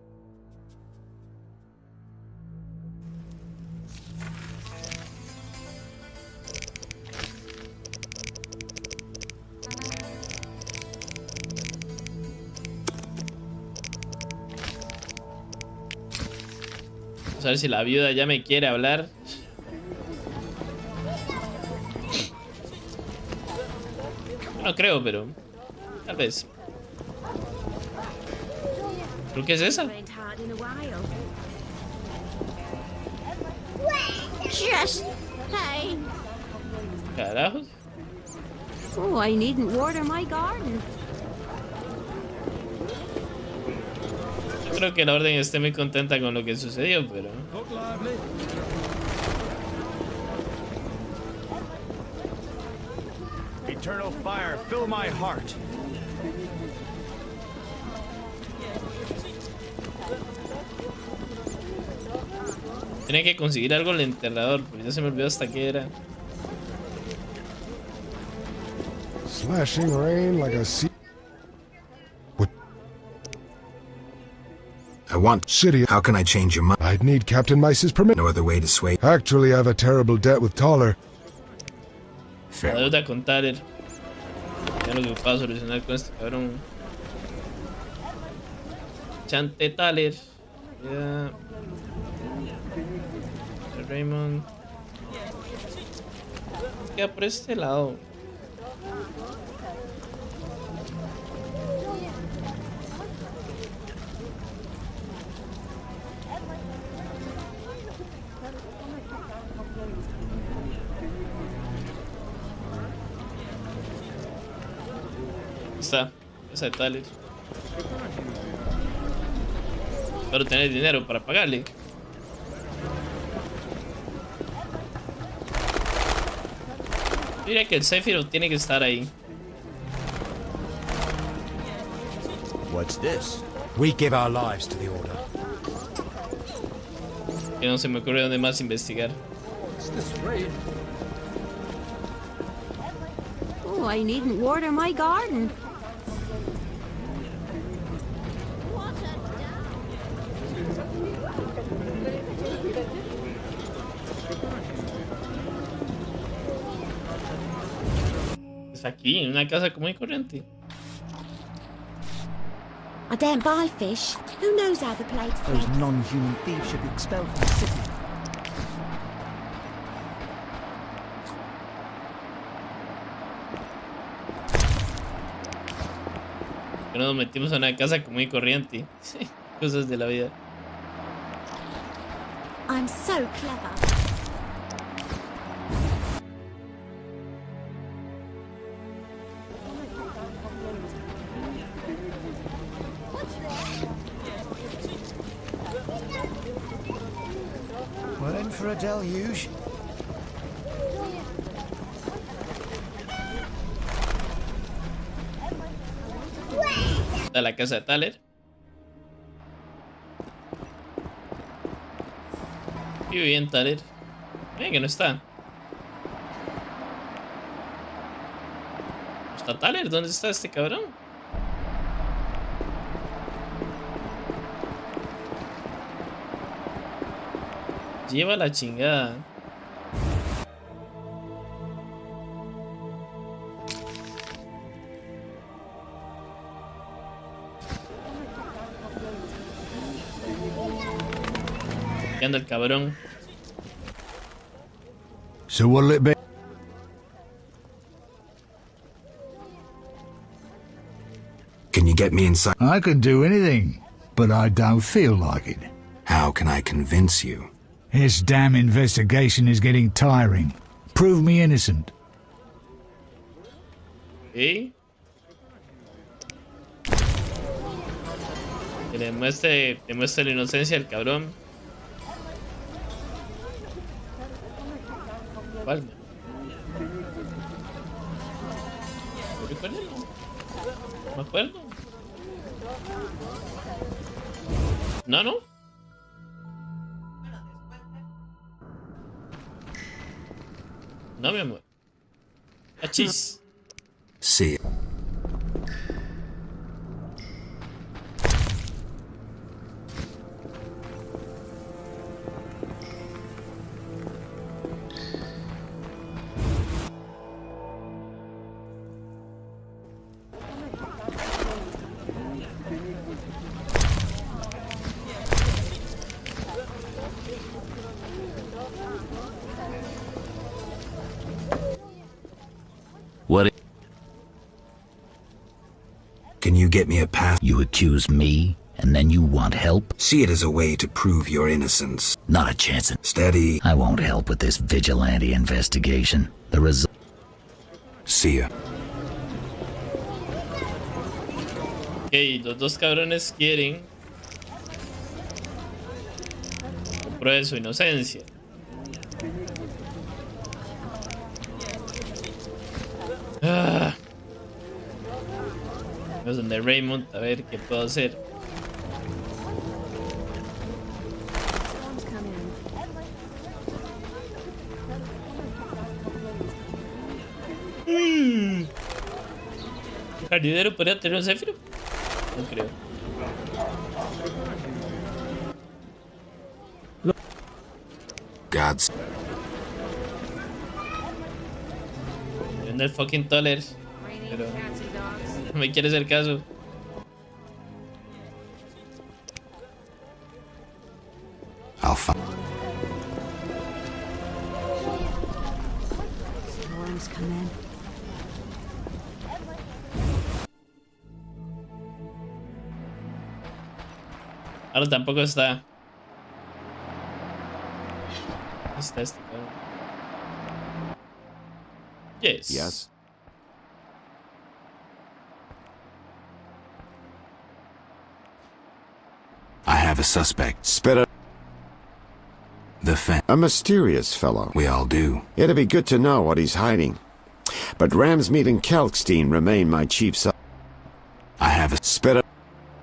Vamos a ver si la viuda ya me quiere hablar. Yo no creo, pero tal vez. ¿Pero qué es esa? Just hey. Carajos. Oh, I needn't water my garden. Yo creo que la orden esté muy contenta con lo que sucedió, pero... Eternal fire, fill my heart. Tenía que conseguir algo el enterrador, porque ya se me olvidó hasta qué era. Slashing rain like a sea. I want city. How can I change your mind? I'd need Captain Mice's permission. No other way to sway. Actually, I have a terrible debt with Toller. La deuda con Tyler. Ya lo que puedo solucionar con este cabrón. Chante Tyler. Ya. Raymond. Queda por este lado. Está, esa de Tyler. Pero tener dinero para pagarle. Yo diría que el Sephiroth tiene que estar ahí. What's this? We give our lives to the Order. Que no se me ocurre dónde más investigar. Oh, I needn't water my garden. Es aquí, en una casa común y corriente. I don't buy fish. Who knows how the plague Those spreads? non-human thieves should be expelled from the city. Que nos metimos a una casa común y corriente. Cosas de la vida. I'm so clever. We're in for a deluge. A la casa de Tyler. Y bien, Tyler. Miren que no está. ¿Está Tyler? ¿Dónde está este cabrón? Lleva la chingada. ¿Qué anda el cabrón? So what'll it be? Can you get me inside? I can do anything, but I don't feel like it. How can I convince you? This damn investigation is getting tiring. Prove me innocent. ¿Y? Que le muestre la inocencia al cabrón. ¿Cuál? No me acuerdo. No, no. No, mi amor. Achis. See. What? Can you get me a pass? You accuse me, and then you want help? See it as a way to prove your innocence. Not a chance. Steady. I won't help with this vigilante investigation. The result. See ya. Ok, los dos cabrones quieren que pruebe su inocencia. Ah. Es donde Raymond, a ver qué puedo hacer. ¿El jardinero podría tener un Sephiroth? No creo. Gods. Yo ando el fucking Toller. Pero no me quiere hacer caso. I'll find. Storms come in. Ahora tampoco está. está este cabrón? Yes. Yes. I have a suspect. Spit it. A mysterious fellow. We all do. It'd be good to know what he's hiding. But Ramsmead and Kelkstein remain my chief I have a spit it.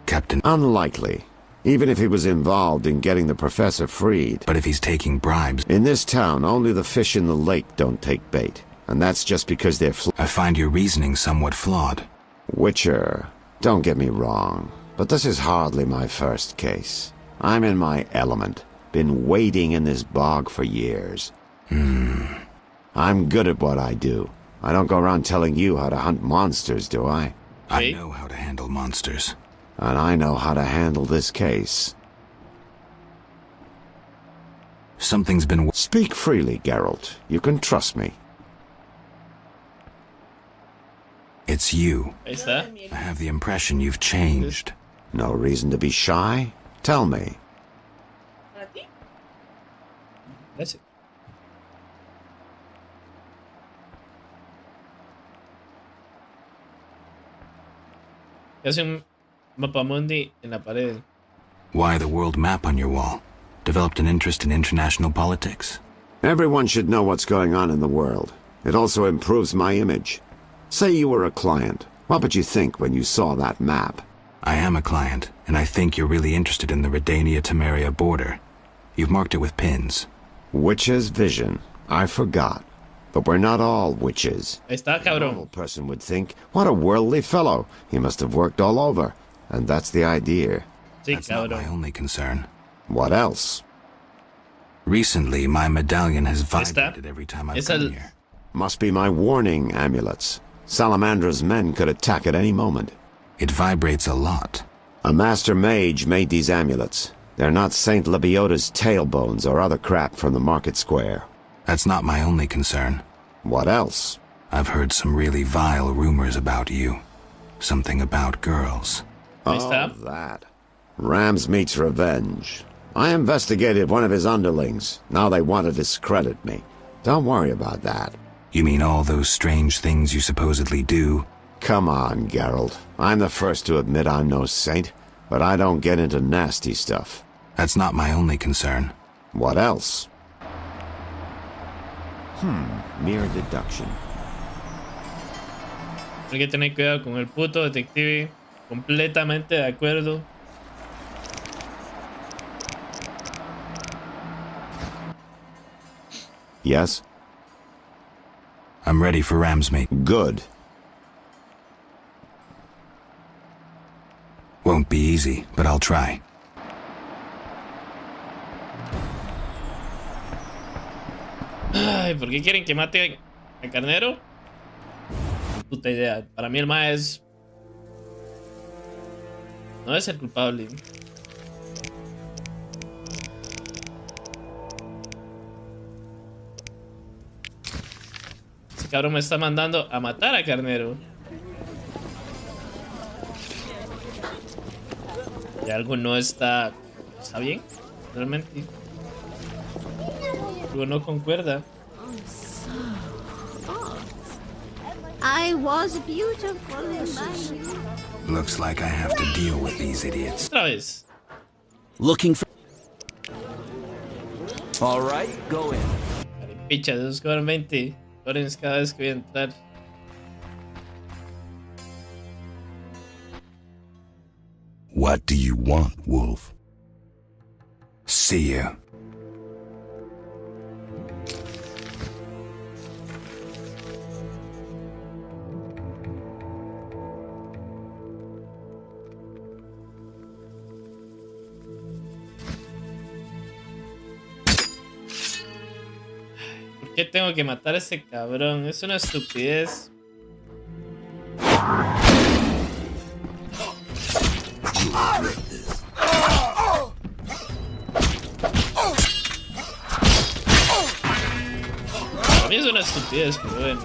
Captain. Unlikely. Even if he was involved in getting the professor freed. But if he's taking bribes... In this town, only the fish in the lake don't take bait. And that's just because they're I find your reasoning somewhat flawed. Witcher, don't get me wrong, but this is hardly my first case. I'm in my element. Been wading in this bog for years. I'm good at what I do. I don't go around telling you how to hunt monsters, do I? I know how to handle monsters. And I know how to handle this case. Something's been... Speak freely, Geralt. You can trust me. It's you. Ahí está. I have the impression you've changed. No reason to be shy? Tell me. Gracias. Hace un mapamundi en la pared. Why the world map on your wall? Developed an interest in international politics? Everyone should know what's going on in the world. It also improves my image. Say you were a client. What would you think when you saw that map? I am a client, and I think you're really interested in the Redania-Temeria border. You've marked it with pins. Witch's vision. I forgot. But we're not all witches. Ahí está, cabrón. A normal person would think, what a worldly fellow. He must have worked all over. And that's the idea. Sí, That's cabrón. not my only concern. What else? Recently, my medallion has vibrated every time I've come here. Must be my warning amulets. Salamandra's men could attack at any moment. It vibrates a lot. A master mage made these amulets. They're not Saint Lebioda's tailbones or other crap from the market square. That's not my only concern. What else? I've heard some really vile rumors about you. Something about girls. Oh, that. Ramsmead's revenge. I investigated one of his underlings. Now they want to discredit me. Don't worry about that. You mean all those strange things you supposedly do? Come on, Geralt. I'm the first to admit I'm no saint, but I don't get into nasty stuff. That's not my only concern. What else? Mere deduction. Hay que tener cuidado con el puto detective. Completamente de acuerdo. Yes? I'm ready for Ramsmead. Good. Won't be easy, but I'll try. Ay, ¿por qué quieren que mate a Carnero? Puta idea. Para mí el ma es... No es el culpable. Ese cabrón me está mandando a matar a Carnero. Y algo no está... ¿Está bien? Realmente. Algo no concuerda. I was beautiful in my youth. Looks like I have to deal with these idiots. Otra vez. Looking for... All right, go in. Picha, esos cobran 20 dólares cada vez que voy a entrar. What do you want, Wolf? See you. ¿Por qué tengo que matar a ese cabrón? Es una estupidez. Para mí es una estupidez, pero bueno.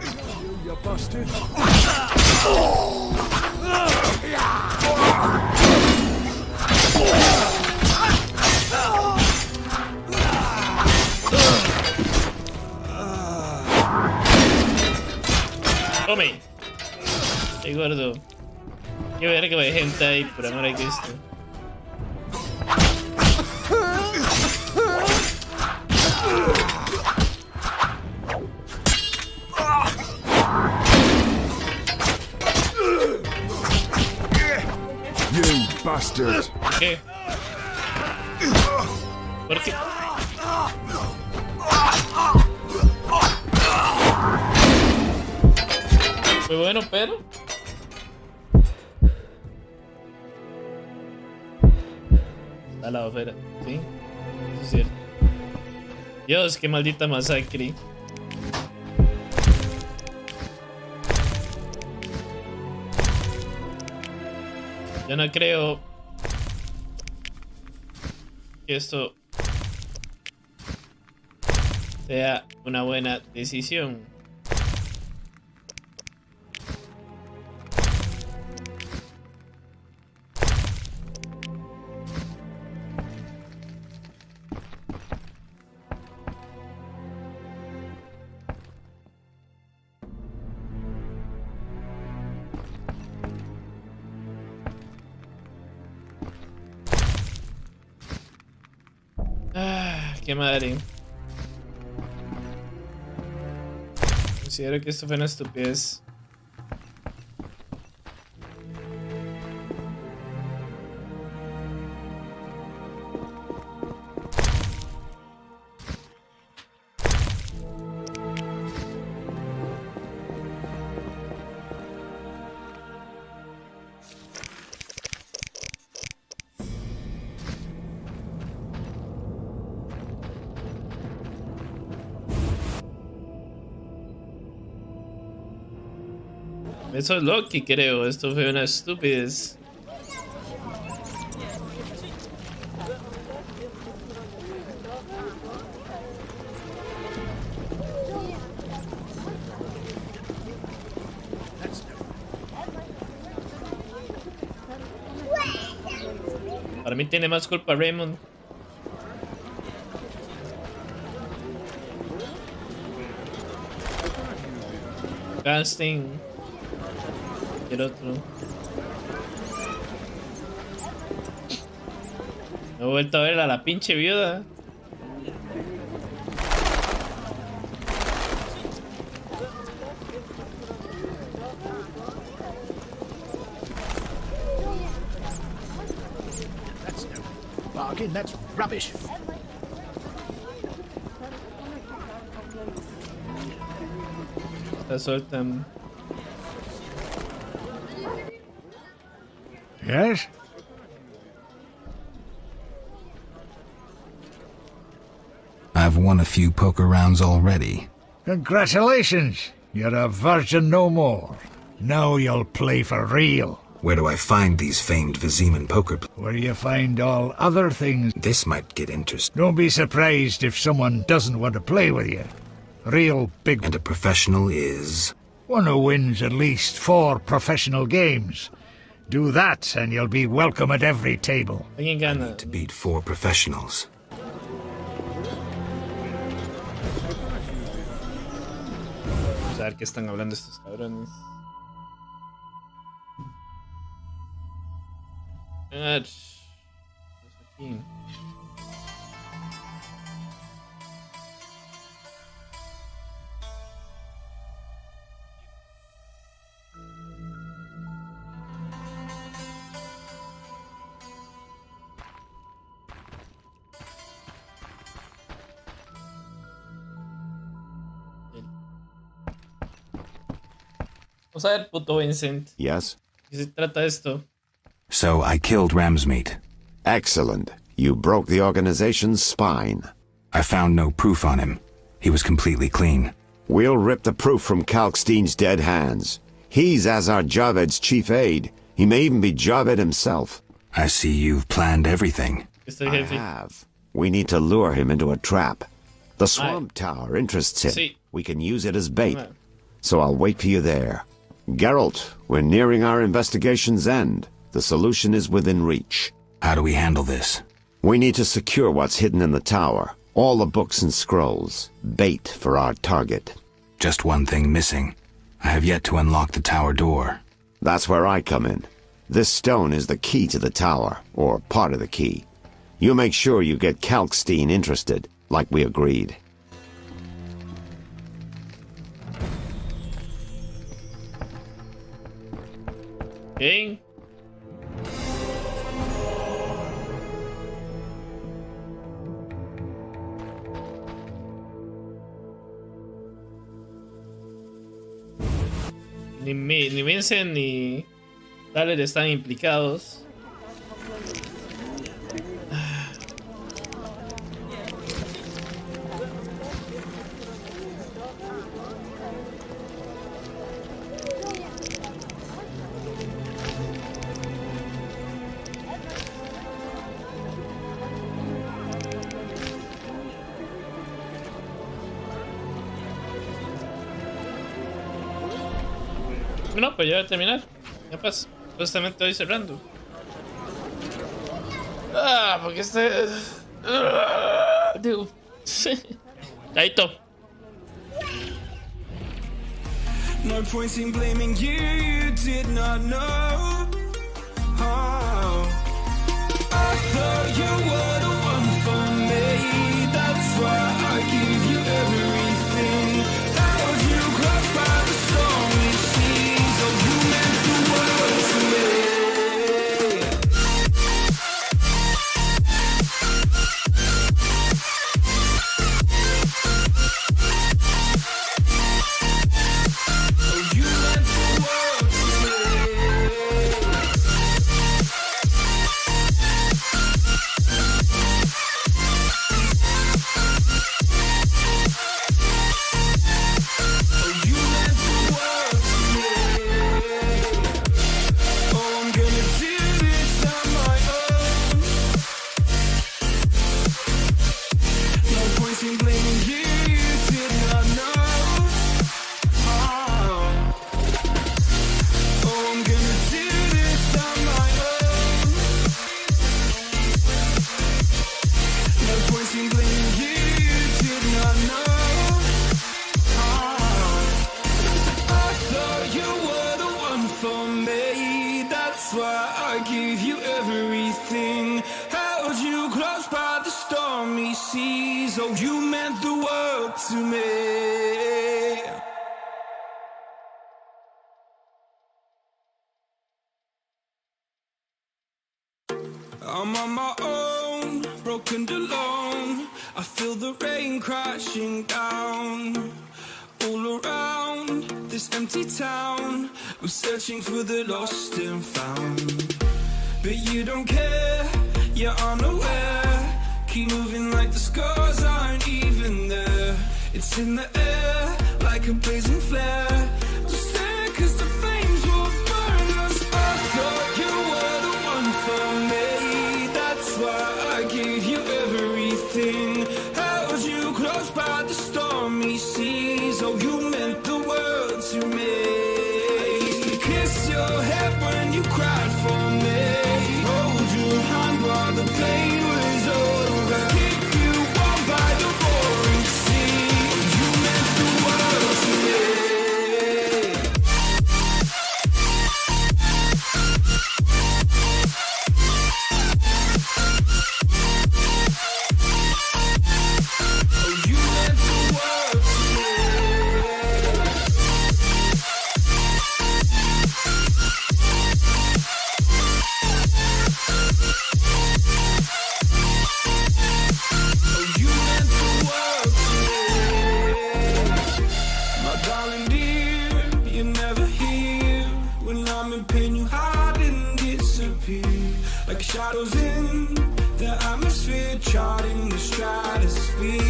Tome. Ay, gordo. Qué verga de gente ahí, por amor a Cristo. You bastard. ¿Qué? ¿Por qué? Fue bueno, pero... Está la afuera, ¿sí? Eso es cierto. Dios, qué maldita masacre. Yo no creo que esto sea una buena decisión. Qué madre. Considero que esto fue una estupidez. Eso es lo que creo. Esto fue una estupidez. Para mí tiene más culpa Raymond. Casting. El otro. Me he vuelto a ver a la pinche viuda. That's no bargain, that's rubbish. La sueltan. Yes? I've won a few poker rounds already. Congratulations! You're a virgin no more. Now you'll play for real. Where do I find these famed Viziman poker players? Where you find all other things. This might get interesting. Don't be surprised if someone doesn't want to play with you. Real big... And a professional is? One who wins at least 4 professional games. Do that and you'll be welcome at every table. I need to beat 4 professionals. Vamos a ver qué están hablando estos cabrones. Aquí. Vamos a ver, puto Vincent. Yes? ¿Qué se trata esto? So I killed Ramsmeat. Excellent. You broke the organization's spine. I found no proof on him. He was completely clean. We'll rip the proof from Kalkstein's dead hands. He's Azar Javed's chief aide. He may even be Javed himself. I see you've planned everything. I have. We need to lure him into a trap. The swamp tower interests him. We can use it as bait. So I'll wait for you there. Geralt, we're nearing our investigation's end. The solution is within reach. How do we handle this? We need to secure what's hidden in the tower. All the books and scrolls. Bait for our target. Just one thing missing. I have yet to unlock the tower door. That's where I come in. This stone is the key to the tower, or part of the key. You make sure you get Kalkstein interested, like we agreed. Okay. Ni Vincent ni Tyler están implicados. No, pues ya va a terminar. Ya pasa. Justamente estoy cerrando. Porque este... Digo... Chaito. No point in blaming you, you did not know. Oh. I thought you were the one for me. That's why I give you everything. Held you close by the stormy seas. Oh, you meant the world to me. I'm on my own, broken and alone. I feel the rain crashing down. All around this empty town, I'm searching for the lost and found. But you don't care, you're unaware. Keep moving like the scars aren't even there. It's in the air, like a blazing flare. Just stare, cause the flames will burn us. I thought you were the one for me. That's why I gave you everything. Held you close by the stormy seas. Oh, you meant the world to me. I used to kiss your head when you cried for me. Hold your hand while the pain was over. Keep you warm by the roaring sea. Oh, you meant the world to me. Shadows in the atmosphere, charting the stratosphere.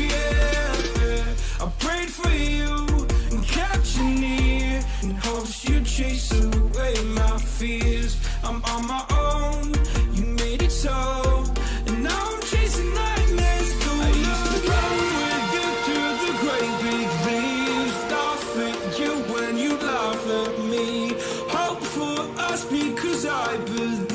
Yeah. I prayed for you and kept you near in hopes you'd chase away my fears. I'm on my own, you made it so, and now I'm chasing nightmares through. I used to run with you through the great big leaves, laugh at you when you laugh at me. Hope for us because I believe.